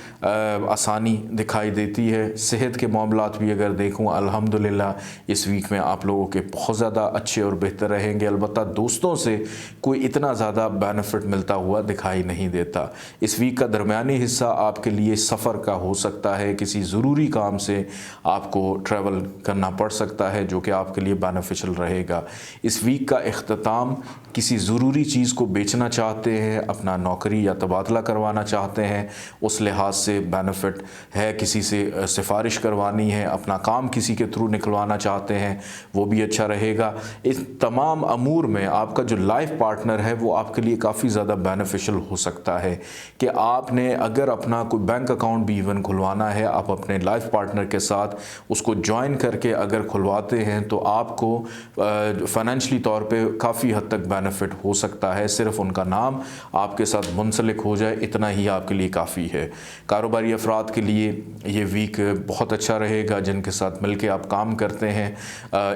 आसानी दिखाई देती है। सेहत के मामलात भी अगर देखूं, अल्हम्दुलिल्लाह इस वीक में आप लोगों के बहुत ज़्यादा अच्छे और बेहतर रहेंगे। अलबत्ता दोस्तों से कोई इतना ज़्यादा बेनिफिट मिलता हुआ दिखाई नहीं देता। इस वीक का दरमियानी हिस्सा आपके लिए सफ़र का हो सकता है, किसी ज़रूरी काम से आपको ट्रैवल करना पड़ सकता है जो कि आपके लिए बेनिफिशियल रहेगा। इस वीक का इख्तिताम किसी ज़रूरी चीज़ को बेचना चाहते हैं, अपना नौकरी या तबादला करवाना चाहते हैं, उस लिहाज से बेनिफिट है। किसी से सिफारिश करवानी है, अपना काम किसी के थ्रू निकलवाना चाहते हैं, वो भी अच्छा रहेगा। इस तमाम अमूर में आपका जो लाइफ पार्टनर है वो आपके लिए काफ़ी ज़्यादा बेनिफिशियल हो सकता है कि आपने अगर अपना कोई बैंक अकाउंट भी इवन खुलवाना है, आप अपने लाइफ पार्टनर के साथ उसको ज्वाइन करके अगर खुलवाते हैं तो आपको फाइनेंशियली तौर पे काफ़ी हद तक बेनिफिट हो सकता है। सिर्फ उनका नाम आपके साथ मुंसलिक हो जाए, इतना ही आपके लिए काफ़ी है। कारोबारी अफराद के लिए ये वीक बहुत अच्छा रहेगा जिनके साथ मिलके आप काम करते हैं।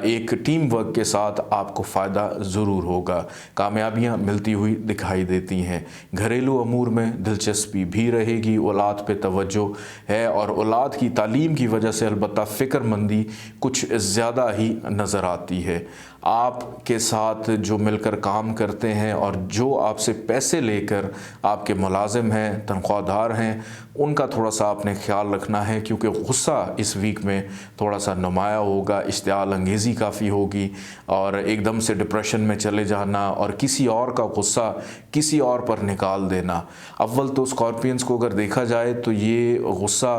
एक टीम वर्क के साथ आपको फ़ायदा ज़रूर होगा, कामयाबियाँ मिलती हुई दिखाई देती हैं। घरेलू अमूर में दिलचस्पी भी रहेगी, औलाद पे तवज्जो है और औलाद की तालीम की वजह से अलबत्ता फ़िक्रमंदी कुछ ज़्यादा ही नज़र आती है। आपके साथ जो मिलकर काम करते हैं और जो आपसे पैसे लेकर आपके मुलाजिम हैं, तनख्वाहदार हैं, उनका थोड़ा सा आपने ख्याल रखना है क्योंकि गुस्सा इस वीक में थोड़ा सा नुमाया होगा, इश्तियाल अंगेज़ी काफ़ी होगी और एकदम से डिप्रेशन में चले जाना और किसी और का गुस्सा किसी और पर निकाल देना। अव्वल तो स्कॉर्पियंस को अगर देखा जाए तो ये गुस्सा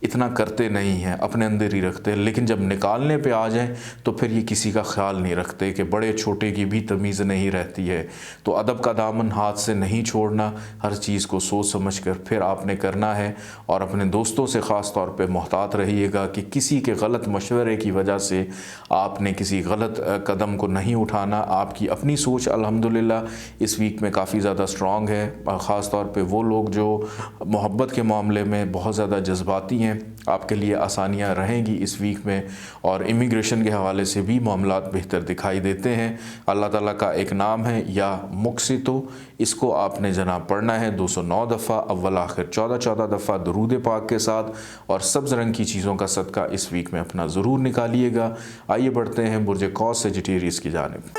इतना करते नहीं हैं, अपने अंदर ही रखते हैं, लेकिन जब निकालने पे आ जाएं तो फिर ये किसी का ख्याल नहीं रखते कि बड़े छोटे की भी तमीज़ नहीं रहती है। तो अदब का दामन हाथ से नहीं छोड़ना, हर चीज़ को सोच समझ कर फिर आपने करना है और अपने दोस्तों से ख़ास तौर पे मोहतात रहिएगा कि किसी के गलत मशवरे की वजह से आपने किसी गलत कदम को नहीं उठाना। आपकी अपनी सोच अल्हम्दुलिल्लाह इस वीक में काफ़ी ज़्यादा स्ट्रॉन्ग है। ख़ास तौर पर वो लोग जो मोहब्बत के मामले में बहुत ज़्यादा जज्बाती हैं, आपके लिए आसानियां रहेंगी इस वीक में और इमिग्रेशन के हवाले से भी मामलात बेहतर दिखाई देते हैं। अल्लाह ताला का एक नाम है या मुक़सितो, इसको आपने जनाब पढ़ना है 209 दफ़ा, अव्वल आखिर 14 दफ़ा दुरूद पाक के साथ और सब्ज़ रंग की चीज़ों का सदका इस वीक में अपना ज़रूर निकालिएगा। आइए बढ़ते हैं बुर्ज कौस सेजिटेरियस की जानिब।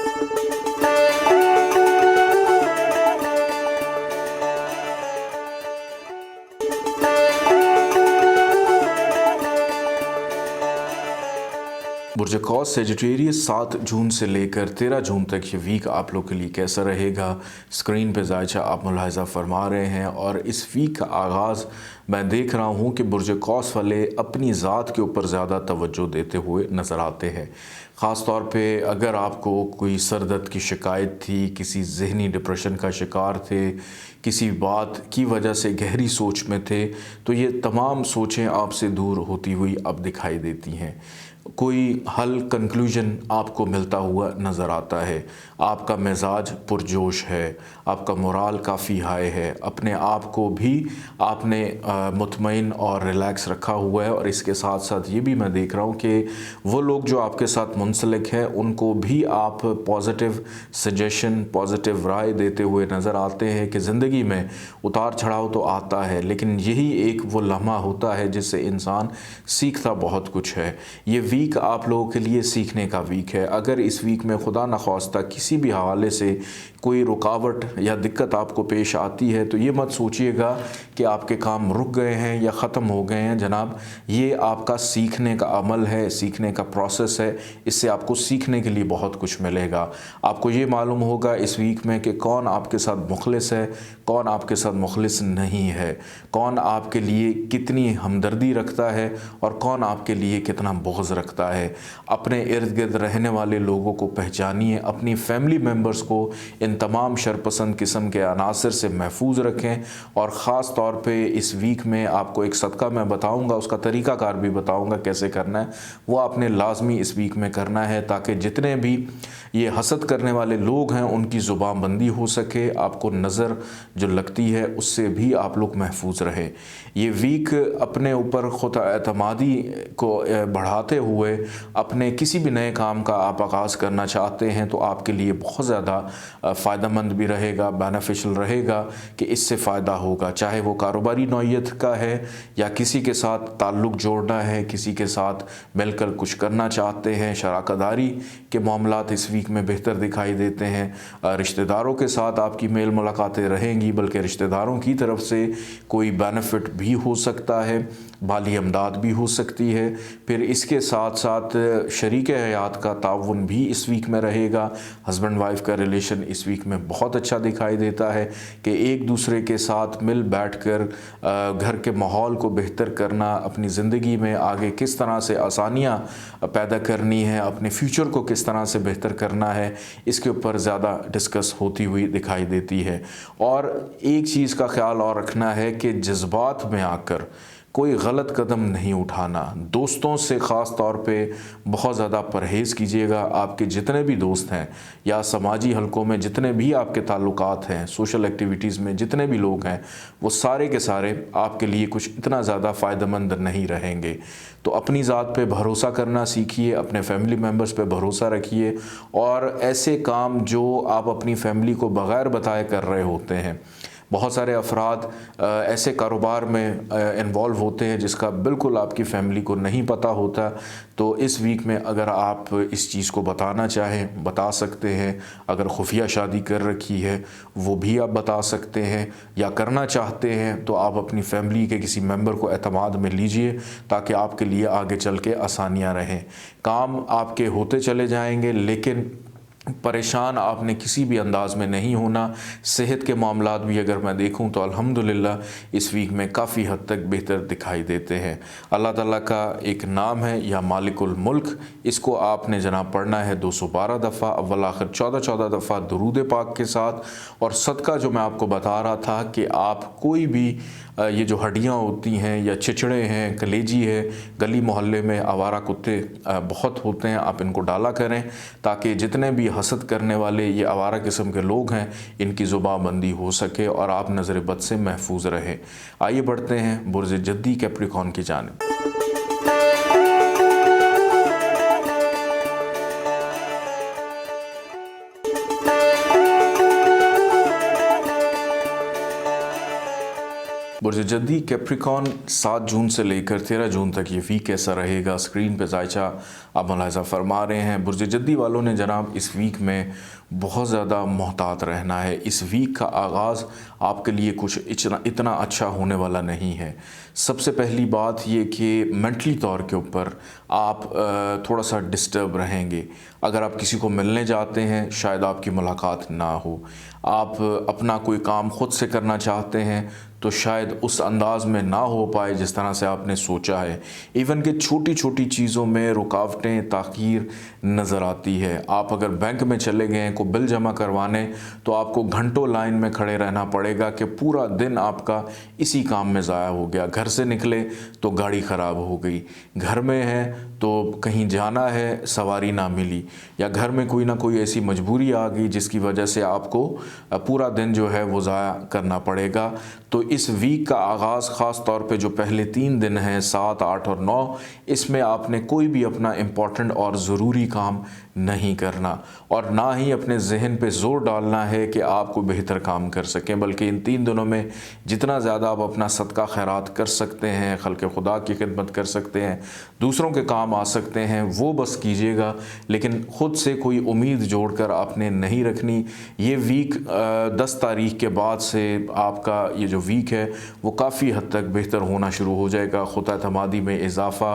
बुर्ज कौस सेजिटेरियस 7 जून से लेकर 13 जून तक ये वीक आप लोग के लिए कैसा रहेगा, स्क्रीन पे जायचा आप मुलाहिज़ा फरमा रहे हैं। और इस वीक का आगाज़ मैं देख रहा हूँ कि बुर्ज कौस वाले अपनी ज़ात के ऊपर ज़्यादा तवज्जो देते हुए नज़र आते हैं। ख़ास तौर पे अगर आपको कोई सर दर्द की शिकायत थी, किसी ज़हनी डिप्रेशन का शिकार थे, किसी बात की वजह से गहरी सोच में थे, तो ये तमाम सोचें आपसे दूर होती हुई अब दिखाई देती हैं। कोई हल कंक्लूजन आपको मिलता हुआ नज़र आता है। आपका मिजाज पुरजोश है, आपका मोराल काफ़ी हाई है, अपने आप को भी आपने मुतमईन और रिलैक्स रखा हुआ है। और इसके साथ साथ ये भी मैं देख रहा हूँ कि वो लोग जो आपके साथ मुंसलिक हैं उनको भी आप पॉजिटिव सजेशन, पॉजिटिव राय देते हुए नज़र आते हैं कि ज़िंदगी में उतार चढ़ाव तो आता है, लेकिन यही एक वो लम्हा होता है जिससे इंसान सीखता बहुत कुछ है। ये वीक आप लोगों के लिए सीखने का वीक है। अगर इस वीक में खुदा न ख्वास्ता किसी भी हवाले से कोई रुकावट या दिक्कत आपको पेश आती है तो ये मत सोचिएगा कि आपके काम रुक गए हैं या ख़त्म हो गए हैं। जनाब, ये आपका सीखने का अमल है, सीखने का प्रोसेस है। इससे आपको सीखने के लिए बहुत कुछ मिलेगा। आपको ये मालूम होगा इस वीक में कि कौन आपके साथ मुखलिस है, कौन आपके साथ मुखलिस नहीं है, कौन आपके लिए कितनी हमदर्दी रखता है और कौन आपके लिए कितना बुग़्ज़ रखता है। अपने इर्द गिर्द रहने वाले लोगों को पहचानिए, अपनी फैमिली मेम्बर्स को इन तमाम शरपसंद किस्म के अनासर से महफूज रखें। और ख़ास तौर पे इस वीक में आपको एक सदका मैं बताऊंगा, उसका तरीक़ाकार भी बताऊंगा कैसे करना है, वो आपने लाजमी इस वीक में करना है ताकि जितने भी ये हसद करने वाले लोग हैं उनकी ज़ुबान बंदी हो सके, आपको नज़र जो लगती है उससे भी आप लोग महफूज रहे। ये वीक अपने ऊपर खुद एतमादी को बढ़ाते हुए अपने किसी भी नए काम का आप आगाज़ करना चाहते हैं तो आपके लिए बहुत ज़्यादा फ़ायदेमंद भी रहेगा, बेनिफिशियल रहेगा कि इससे फ़ायदा होगा। चाहे वो कारोबारी नौइयत का है या किसी के साथ ताल्लुक़ जोड़ना है, किसी के साथ मिलकर कुछ करना चाहते हैं, शराकतदारी के मामलात इस वीक में बेहतर दिखाई देते हैं। रिश्तेदारों के साथ आपकी मेल मुलाकातें रहेंगी, बल्कि रिश्तेदारों की तरफ से कोई बेनिफिट भी हो सकता है, माली इमदाद भी हो सकती है। फिर इसके साथ साथ शरीक हयात का ताउन भी इस वीक में रहेगा। हस्बैंड वाइफ का रिलेशन इस वीक में बहुत अच्छा दिखाई देता है कि एक दूसरे के साथ मिल बैठ कर घर के माहौल को बेहतर करना, अपनी ज़िंदगी में आगे किस तरह से आसानियाँ पैदा करनी है, अपने फ्यूचर को किस तरह से बेहतर करना है, इसके ऊपर ज़्यादा डिस्कस होती हुई दिखाई देती है। और एक चीज़ का ख्याल और रखना है कि जज्बात में आकर कोई गलत कदम नहीं उठाना। दोस्तों से ख़ास तौर पे बहुत ज़्यादा परहेज़ कीजिएगा। आपके जितने भी दोस्त हैं या समाजी हलकों में जितने भी आपके ताल्लुकात हैं, सोशल एक्टिविटीज़ में जितने भी लोग हैं, वो सारे के सारे आपके लिए कुछ इतना ज़्यादा फ़ायदेमंद नहीं रहेंगे। तो अपनी ज़ात पे भरोसा करना सीखिए, अपने फैमिली मेम्बर्स पे भरोसा रखिए और ऐसे काम जो आप अपनी फैमिली को बग़ैर बताए कर रहे होते हैं। बहुत सारे अफराद ऐसे कारोबार में इन्वॉल्व होते हैं जिसका बिल्कुल आपकी फैमिली को नहीं पता होता। तो इस वीक में अगर आप इस चीज़ को बताना चाहें बता सकते हैं। अगर खुफिया शादी कर रखी है वो भी आप बता सकते हैं, या करना चाहते हैं तो आप अपनी फैमिली के किसी मेंबर को एतमाद में लीजिए ताकि आपके लिए आगे चल के आसानियाँ रहें। काम आपके होते चले जाएंगे लेकिन परेशान आपने किसी भी अंदाज़ में नहीं होना। सेहत के मामलात भी अगर मैं देखूं तो अल्हम्दुलिल्लाह इस वीक में काफ़ी हद तक बेहतर दिखाई देते हैं। अल्लाह ताला का एक नाम है या मालिकुल मुल्क, इसको आपने जनाब पढ़ना है 212 दफ़ा, अव्वल आखिर 14 दफ़ा दुरूद पाक के साथ। और सदका जो मैं आपको बता रहा था कि आप कोई भी ये जो हड्डियाँ होती हैं या चिचड़े हैं, कलेजी है, गली मोहल्ले में आवारा कुत्ते बहुत होते हैं, आप इनको डाला करें ताकि जितने भी हसद करने वाले ये आवारा किस्म के लोग हैं इनकी ज़ुबानबंदी हो सके और आप नज़र बद से महफूज रहें। आइए बढ़ते हैं बुर्ज जद्दी कैप्रिकॉर्न की जानिब। बुर्ज जद्दी कैप्रिकॉर्न 7 जून से लेकर 13 जून तक ये वीक कैसा रहेगा, स्क्रीन पे जायचा आप मुलाहिज़ा फरमा रहे हैं। बुर्ज जद्दी वालों ने जनाब इस वीक में बहुत ज़्यादा मोहतात रहना है। इस वीक का आगाज़ आपके लिए कुछ इतना अच्छा होने वाला नहीं है। सबसे पहली बात ये कि मेंटली तौर के ऊपर आप थोड़ा सा डिस्टर्ब रहेंगे। अगर आप किसी को मिलने जाते हैं शायद आपकी मुलाकात ना हो, आप अपना कोई काम ख़ुद से करना चाहते हैं तो शायद उस अंदाज़ में ना हो पाए जिस तरह से आपने सोचा है। इवन कि छोटी छोटी चीज़ों में रुकावटें, ताख़ीर नज़र आती है। आप अगर बैंक में चले गए को बिल जमा करवाने तो आपको घंटों लाइन में खड़े रहना पड़ेगा कि पूरा दिन आपका इसी काम में ज़ाया हो गया। घर से निकले तो गाड़ी ख़राब हो गई, घर में है तो कहीं जाना है सवारी ना मिली, या घर में कोई ना कोई ऐसी मजबूरी आ गई जिसकी वजह से आपको पूरा दिन जो है वो ज़ाया करना पड़ेगा। तो इस वीक का आगाज़ ख़ास तौर पे जो पहले 3 दिन हैं 7, 8 और 9, इसमें आपने कोई भी अपना इम्पॉर्टेंट और ज़रूरी काम नहीं करना और ना ही अपने जहन पे ज़ोर डालना है कि आपको बेहतर काम कर सकें, बल्कि इन 3 दिनों में जितना ज़्यादा आप अपना सदका खैरात कर सकते हैं, खल्क़ खुदा की खिदमत कर सकते हैं, दूसरों के काम आ सकते हैं, वो बस कीजिएगा। लेकिन ख़ुद से कोई उम्मीद जोड़कर आपने नहीं रखनी। ये वीक 10 तारीख़ के बाद से आपका ये जो वीक है वो काफ़ी हद तक बेहतर होना शुरू हो जाएगा। खुद एतमादी में इजाफ़ा,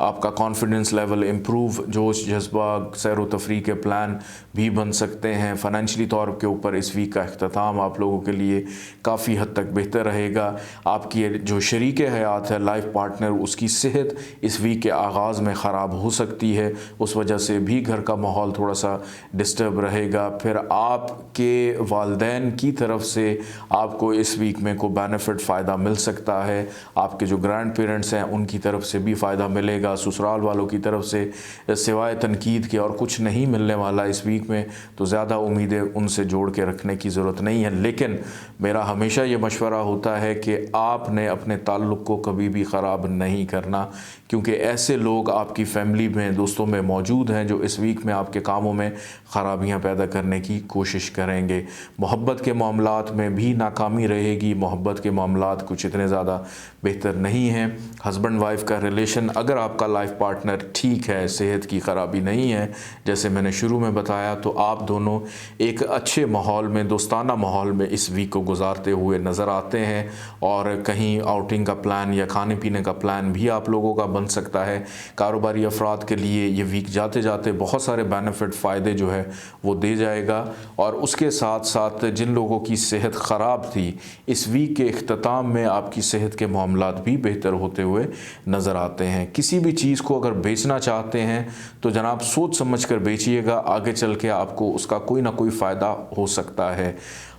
आपका कॉन्फिडेंस लेवल इम्प्रूव, जोश जज्बा, सैर व तफरीह के प्लान भी बन सकते सकते हैं। फ़ाइनेंशियली तौर के ऊपर इस वीक का अख्ताम आप लोगों के लिए काफ़ी हद तक बेहतर रहेगा। आपकी जो शरीक हयात है, लाइफ पार्टनर, उसकी सेहत इस वीक के आगाज़ में ख़राब हो सकती है, उस वजह से भी घर का माहौल थोड़ा सा डिस्टर्ब रहेगा। फिर आपके वालदैन की तरफ से आपको इस वीक में कोई बेनिफिट फ़ायदा मिल सकता है। आपके जो ग्रैंड पेरेंट्स हैं उनकी तरफ से भी फ़ायदा मिलेगा। ससुराल वालों की तरफ से सिवाय तनकीद के और कुछ नहीं मिलने वाला इस वीक में, तो ज़्यादा उम्मीदें उनसे जोड़ के रखने की ज़रूरत नहीं है। लेकिन मेरा हमेशा ये मशवरा होता है कि आपने अपने ताल्लुक़ को कभी भी ख़राब नहीं करना, क्योंकि ऐसे लोग आपकी फ़ैमिली में, दोस्तों में मौजूद हैं जो इस वीक में आपके कामों में ख़राबियाँ पैदा करने की कोशिश करेंगे। मोहब्बत के मामलात में भी नाकामी रहेगी। मोहब्बत के मामलात कुछ इतने ज़्यादा बेहतर नहीं हैं। हस्बैंड वाइफ का रिलेशन, अगर आपका लाइफ पार्टनर ठीक है, सेहत की ख़राबी नहीं है जैसे मैंने शुरू में बताया, तो आप दोनों एक अच्छे माहौल में, दोस्ताना माहौल में इस वीक को गुजारते हुए नज़र आते हैं। और कहीं आउटिंग का प्लान या खाने पीने का प्लान भी आप लोगों का बन सकता है। कारोबारी अफराद के लिए ये वीक जाते जाते बहुत सारे बेनिफिट, फ़ायदे जो है वो दे जाएगा। और उसके साथ साथ जिन लोगों की सेहत ख़राब थी, इस वीक के इख्तिताम में आपकी सेहत के मामलात भी बेहतर होते हुए नज़र आते हैं। किसी भी चीज़ को अगर बेचना चाहते हैं तो जनाब सोच समझ कर बेचिएगा, आगे चल के आपको उसका कोई ना कोई फ़ायदा हो सकता है।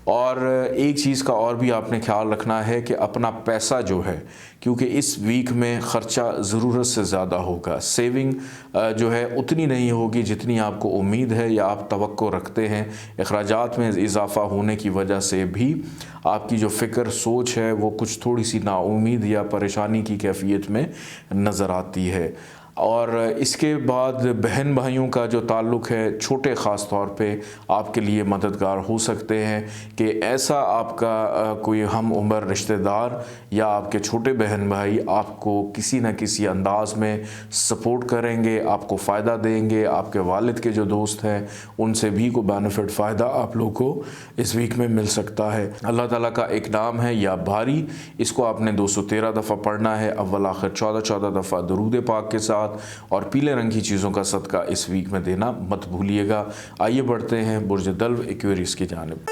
और एक चीज़ का और भी आपने ख्याल रखना है कि अपना पैसा जो है, क्योंकि इस वीक में ख़र्चा ज़रूरत से ज़्यादा होगा। सेविंग जो है उतनी नहीं होगी जितनी आपको उम्मीद है या आप तवक्को रखते हैं। अखराजात में इजाफ़ा होने की वजह से भी आपकी जो फ़िक्र, सोच है वो कुछ थोड़ी सी नाउम्मीद या परेशानी की कैफियत में नज़र आती है। और इसके बाद बहन भाइयों का जो ताल्लुक़ है, छोटे ख़ास तौर पे आपके लिए मददगार हो सकते हैं कि ऐसा आपका कोई हम उम्र रिश्तेदार या आपके छोटे बहन भाई आपको किसी न किसी अंदाज़ में सपोर्ट करेंगे, आपको फ़ायदा देंगे। आपके वालिद के जो दोस्त हैं उनसे भी कोई बेनिफिट, फ़ायदा आप लोग को इस वीक में मिल सकता है। अल्लाह ताला का एक नाम है या बारी, इसको आपने 213 दफ़ा पढ़ना है, अव्वल आखिर 14 दफ़ा दरूद पाक के साथ। और पीले रंग की चीज़ों का सदका इस वीक में देना मत भूलिएगा। आइए बढ़ते हैं बुर्ज दल्व एक्वेरियस की जानिब।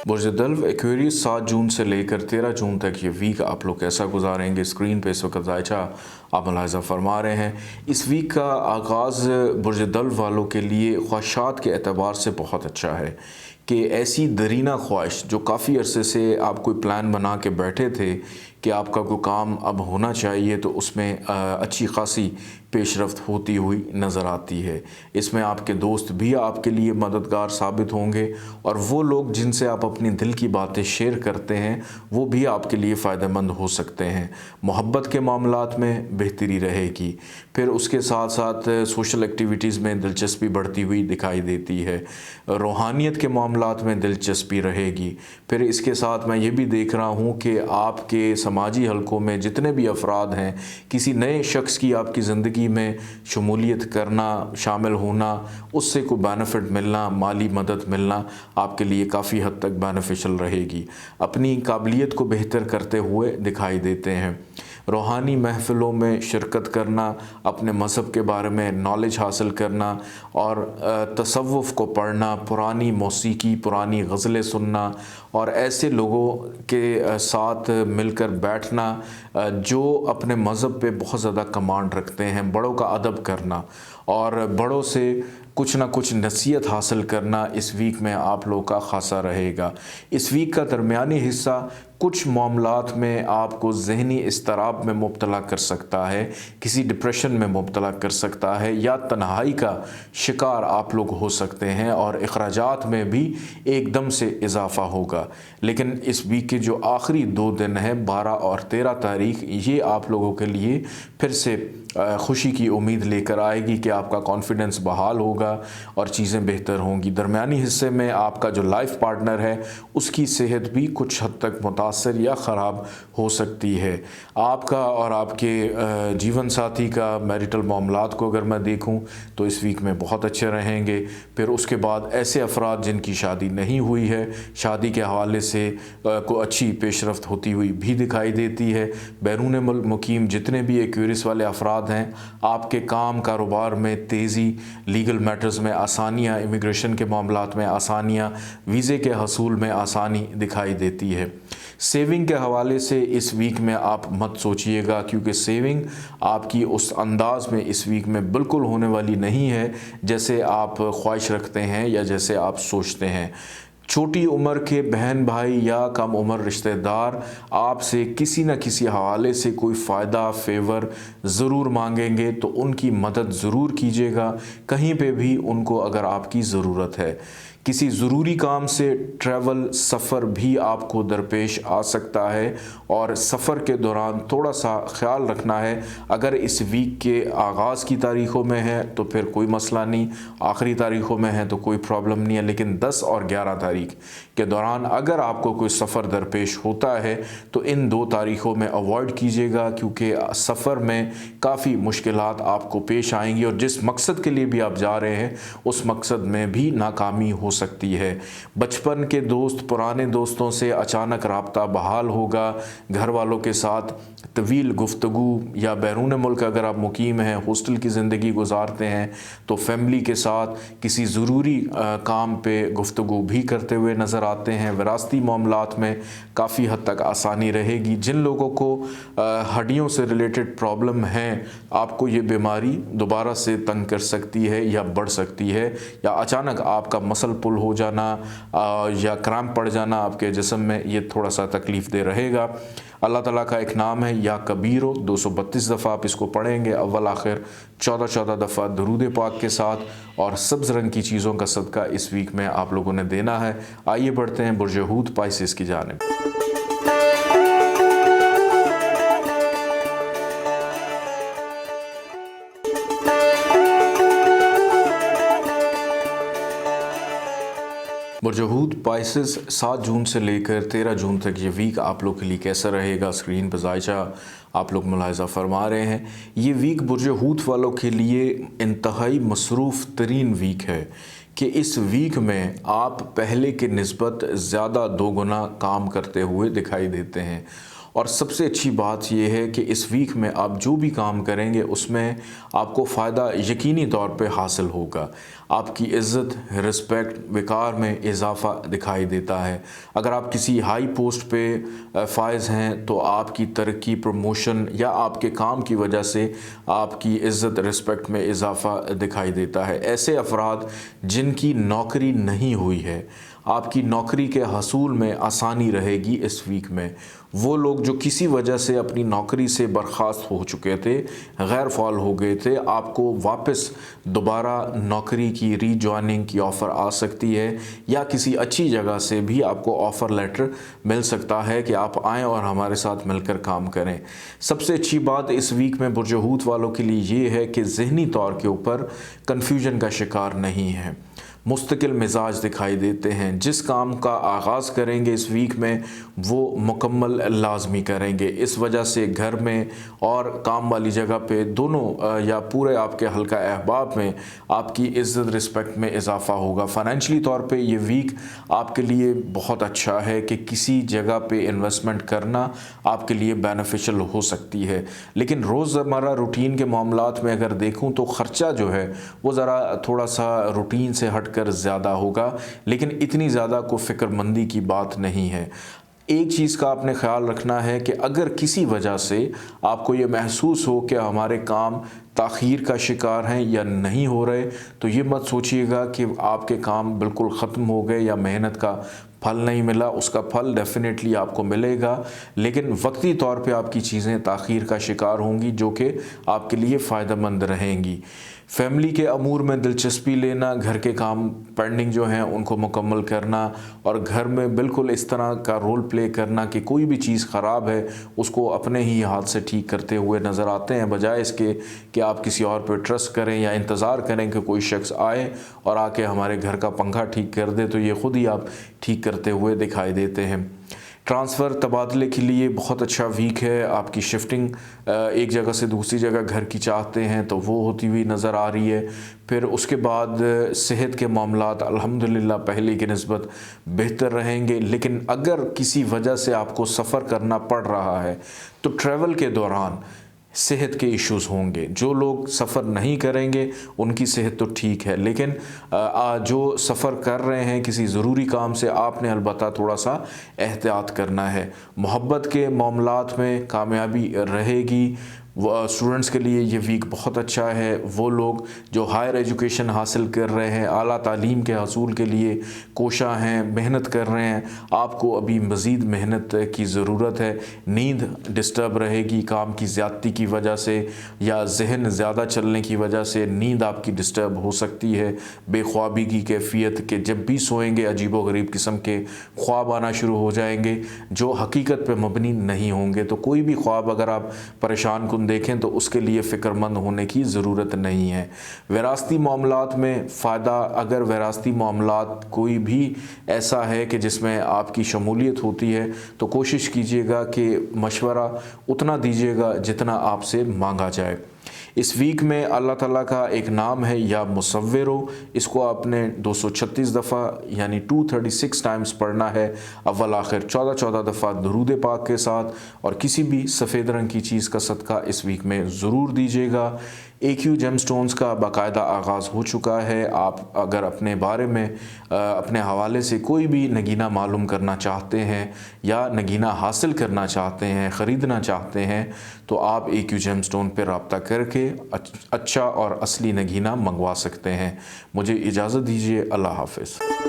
बुर्ज दल्व एक्वेरियस 7 जून से लेकर 13 जून तक ये वीक आप लोग कैसा गुजारेंगे, स्क्रीन पे इस वक्त जायचा आप मुलाहिज़ा फरमा रहे हैं। इस वीक का आगाज़ बुर्ज दल्व वालों के लिए ख्वाहिशात के एतबार से बहुत अच्छा है कि ऐसी दरीना ख्वाहिश जो काफ़ी अरसे से आप कोई प्लान बना के बैठे थे कि आपका कोई काम अब होना चाहिए, तो उसमें अच्छी खासी पेशरफ्त होती हुई नज़र आती है। इसमें आपके दोस्त भी आपके लिए मददगार साबित होंगे और वो लोग जिनसे आप अपनी दिल की बातें शेयर करते हैं वो भी आपके लिए फ़ायदेमंद हो सकते हैं। मोहब्बत के मामलात में बेहतरी रहेगी। फिर उसके साथ साथ सोशल एक्टिविटीज़ में दिलचस्पी बढ़ती हुई दिखाई देती है। रूहानियत के मामलात में दिलचस्पी रहेगी। फिर इसके साथ मैं ये भी देख रहा हूँ कि आपके समाजी हलकों में जितने भी अफराद हैं, किसी नए शख्स की आपकी ज़िंदगी में शमूलियत करना, शामिल होना, उससे कोई बेनिफिट मिलना, माली मदद मिलना आपके लिए काफ़ी हद तक बेनिफिशियल रहेगी। अपनी काबिलियत को बेहतर करते हुए दिखाई देते हैं। रूहानी महफ़िलों में शिरकत करना, अपने मज़हब के बारे में नॉलेज हासिल करना और तसव्वुफ़ को पढ़ना, पुरानी मौसीकी, पुरानी गज़लें सुनना और ऐसे लोगों के साथ मिलकर बैठना जो अपने मज़हब पे बहुत ज़्यादा कमांड रखते हैं, बड़ों का अदब करना और बड़ों से कुछ ना कुछ नसीहत हासिल करना इस वीक में आप लोग का ख़ासा रहेगा। इस वीक का दरमियानी हिस्सा कुछ मामलात में आपको ज़हनी इस्तराब में मुब्तला कर सकता है, किसी डिप्रेशन में मुब्तला कर सकता है या तन्हाई का शिकार आप लोग हो सकते हैं और अखराजात में भी एकदम से इजाफ़ा होगा। लेकिन इस वीक के जो आखिरी 2 दिन हैं, 12 और 13 तारीख, ये आप लोगों के लिए फिर से खुशी की उम्मीद लेकर आएगी कि आपका कॉन्फिडेंस बहाल होगा और चीज़ें बेहतर होंगी। दरमियानी हिस्से में आपका जो लाइफ पार्टनर है उसकी सेहत भी कुछ हद तक मुतासर मुतासर या ख़राब हो सकती है। आपका और आपके जीवन साथी का मैरिटल मामलात को अगर मैं देखूं तो इस वीक में बहुत अच्छे रहेंगे। फिर उसके बाद ऐसे अफराद जिनकी शादी नहीं हुई है, शादी के हवाले से को अच्छी पेशरफ्त होती हुई भी दिखाई देती है। बैरून मुल्क मुकीम जितने भी एक्यूरिस वाले अफराद हैं, आपके काम कारोबार में तेज़ी, लीगल मैटर्स में आसानियाँ, इमिग्रेशन के मामलात में आसानियाँ, वीज़े के हसूल में आसानी दिखाई देती है। सेविंग के हवाले से इस वीक में आप मत सोचिएगा, क्योंकि सेविंग आपकी उस अंदाज में इस वीक में बिल्कुल होने वाली नहीं है जैसे आप ख्वाहिश रखते हैं या जैसे आप सोचते हैं। छोटी उम्र के बहन भाई या कम उम्र रिश्तेदार आपसे किसी न किसी हवाले से कोई फ़ायदा फेवर ज़रूर मांगेंगे, तो उनकी मदद ज़रूर कीजिएगा कहीं पे भी उनको अगर आपकी ज़रूरत है। किसी ज़रूरी काम से ट्रैवल सफ़र भी आपको दरपेश आ सकता है और सफ़र के दौरान थोड़ा सा ख्याल रखना है। अगर इस वीक के आगाज़ की तारीख़ों में है तो फिर कोई मसला नहीं, आखिरी तारीख़ों में है तो कोई प्रॉब्लम नहीं है, लेकिन 10 और 11 तारीख के दौरान अगर आपको कोई सफ़र दरपेश होता है तो इन 2 तारीख़ों में अवॉइड कीजिएगा, क्योंकि सफ़र में काफ़ी मुश्किलात आपको पेश आएंगी और जिस मकसद के लिए भी आप जा रहे हैं उस मकसद में भी नाकामी हो सकती है। बचपन के दोस्त, पुराने दोस्तों से अचानक राब्ता बहाल होगा। घर वालों के साथ तवील गुफ्तगू या बैरून मुल्क अगर आप मुकीम हैं, हॉस्टल की ज़िंदगी गुजारते हैं, तो फैमिली के साथ किसी ज़रूरी काम पे गुफ्तगू भी करते हुए नज़र आते हैं। विरासती मामलात में काफ़ी हद तक आसानी रहेगी। जिन लोगों को हड्डियों से रिलेटेड प्रॉब्लम है, आपको ये बीमारी दोबारा से तंग कर सकती है या बढ़ सकती है, या अचानक आपका मसल पुल हो जाना या क्रैम्प पड़ जाना आपके जिस्म में, ये थोड़ा सा तकलीफ़ दे रहेगा। अल्लाह ताला का एक नाम है या कबीरो, 232 दफ़ा आप इसको पढ़ेंगे, अव्वल आखिर 14 दफ़ा दुरूद पाक के साथ, और सब्ज़ रंग की चीज़ों का सदका इस वीक में आप लोगों ने देना है। आइए बढ़ते हैं बुर्ज हूत पाइसेस की जानिब। बुर्ज हूत पाइसेस 7 जून से लेकर 13 जून तक ये वीक आप लोग के लिए कैसा रहेगा, स्क्रीन पर जायचा आप लोग मुलाहिज़ा फरमा रहे हैं। ये वीक बुर्ज हूत वालों के लिए इंतहाई मसरूफ़ तरीन वीक है कि इस वीक में आप पहले के निस्बत ज़्यादा 2 गुना काम करते हुए दिखाई देते हैं। और सबसे अच्छी बात यह है कि इस वीक में आप जो भी काम करेंगे उसमें आपको फ़ायदा यकीनी तौर पे हासिल होगा। आपकी इज़्ज़त, रिस्पेक्ट, वक़ार में इजाफ़ा दिखाई देता है। अगर आप किसी हाई पोस्ट पे फाइज़ हैं तो आपकी तरक्की, प्रमोशन या आपके काम की वजह से आपकी इज़्ज़त, रिस्पेक्ट में इजाफ़ा दिखाई देता है। ऐसे अफराद जिनकी नौकरी नहीं हुई है, आपकी नौकरी के हसूल में आसानी रहेगी इस वीक में। वो लोग जो किसी वजह से अपनी नौकरी से बर्खास्त हो चुके थे, गैर फ़ाल हो गए थे, आपको वापस दोबारा नौकरी की रीजॉइनिंग की ऑफ़र आ सकती है, या किसी अच्छी जगह से भी आपको ऑफ़र लेटर मिल सकता है कि आप आएँ और हमारे साथ मिलकर काम करें। सबसे अच्छी बात इस वीक में बुर्ज हूत वालों के लिए ये है कि ज़हनी तौर के ऊपर कन्फ्यूजन का शिकार नहीं है, मुस्तकिल मिजाज दिखाई देते हैं। जिस काम का आगाज़ करेंगे इस वीक में वो मुकम्मल लाजमी करेंगे। इस वजह से घर में और काम वाली जगह पे दोनों या पूरे आपके हल्का अहबाब में आपकी इज़्ज़त, रिस्पेक्ट में इजाफ़ा होगा। फ़ाइनेंशली तौर पे ये वीक आपके लिए बहुत अच्छा है कि किसी जगह पे इन्वेस्टमेंट करना आपके लिए बेनिफिशियल हो सकती है। लेकिन रोज़मर्रा रूटीन के मामलात में अगर देखूँ तो ख़र्चा जो है वो ज़रा थोड़ा सा रूटीन से हट कर ज़्यादा होगा, लेकिन इतनी ज़्यादा को फ़िक्रमंदी की बात नहीं है। एक चीज़ का आपने ख्याल रखना है कि अगर किसी वजह से आपको ये महसूस हो कि हमारे काम ताख़ीर का शिकार हैं या नहीं हो रहे, तो ये मत सोचिएगा कि आपके काम बिल्कुल ख़त्म हो गए या मेहनत का फल नहीं मिला। उसका फल डेफिनेटली आपको मिलेगा, लेकिन वक्ती तौर पे आपकी चीज़ें ताख़ीर का शिकार होंगी जो कि आपके लिए फ़ायदेमंद रहेंगी। फैमिली के अमूर में दिलचस्पी लेना, घर के काम पेंडिंग जो हैं उनको मुकम्मल करना, और घर में बिल्कुल इस तरह का रोल प्ले करना कि कोई भी चीज़ ख़राब है उसको अपने ही हाथ से ठीक करते हुए नज़र आते हैं, बजाय इसके कि आप किसी और पर ट्रस्ट करें या इंतज़ार करें कि कोई शख्स आए और आके हमारे घर का पंखा ठीक कर दे, तो ये ख़ुद ही आप ठीक करते हुए दिखाई देते हैं। ट्रांसफ़र तबादले के लिए बहुत अच्छा वीक है। आपकी शिफ्टिंग एक जगह से दूसरी जगह घर की चाहते हैं तो वो होती हुई नज़र आ रही है। फिर उसके बाद सेहत के मामलात अल्हम्दुलिल्लाह पहले की निस्बत बेहतर रहेंगे, लेकिन अगर किसी वजह से आपको सफ़र करना पड़ रहा है तो ट्रैवल के दौरान सेहत के इश्यूज़ होंगे। जो लोग सफ़र नहीं करेंगे उनकी सेहत तो ठीक है, लेकिन जो सफ़र कर रहे हैं किसी ज़रूरी काम से, आपने अलबत्ता थोड़ा सा एहतियात करना है। मोहब्बत के मामलात में कामयाबी रहेगी। स्टूडेंट्स के लिए ये वीक बहुत अच्छा है। वो लोग जो हायर एजुकेशन हासिल कर रहे हैं, आला तालीम के हसूल के लिए कोशा हैं, मेहनत कर रहे हैं, आपको अभी मज़ीद मेहनत की ज़रूरत है। नींद डिस्टर्ब रहेगी काम की ज़्यादती की वजह से, या जहन ज़्यादा चलने की वजह से नींद आपकी डिस्टर्ब हो सकती है। बेख्वाबी की कैफियत के जब भी सोएंगे अजीबो गरीब किस्म के ख्वाब आना शुरू हो जाएंगे जो हकीकत पे मबनी नहीं होंगे। तो कोई भी ख्वाब अगर आप परेशान कुन देखें तो उसके लिए फ़िक्रमंद होने की ज़रूरत नहीं है। विरासती मामलात में फ़ायदा, अगर विरासती मामलात कोई भी ऐसा है कि जिसमें आपकी शमूलियत होती है तो कोशिश कीजिएगा कि मशवरा उतना दीजिएगा जितना आपसे मांगा जाए। इस वीक में अल्लाह ताला का एक नाम है या मुसव्विरो, इसको आपने 236 दफ़ा यानी 236 टाइम्स पढ़ना है, अव्वल आखिर 14 दफ़ा दुरूद पाक के साथ, और किसी भी सफ़ेद रंग की चीज़ का सदका इस वीक में ज़रूर दीजिएगा। AQ जेमस्टोन्स का बाकायदा आगाज़ हो चुका है। आप अगर अपने बारे में अपने हवाले से कोई भी नगीना मालूम करना चाहते हैं या नगीना हासिल करना चाहते हैं, ख़रीदना चाहते हैं, तो आप AQ जेमस्टोन पर रब्ता करके अच्छा और असली नगीना मंगवा सकते हैं। मुझे इजाज़त दीजिए। अल्लाह हाफ़िज़।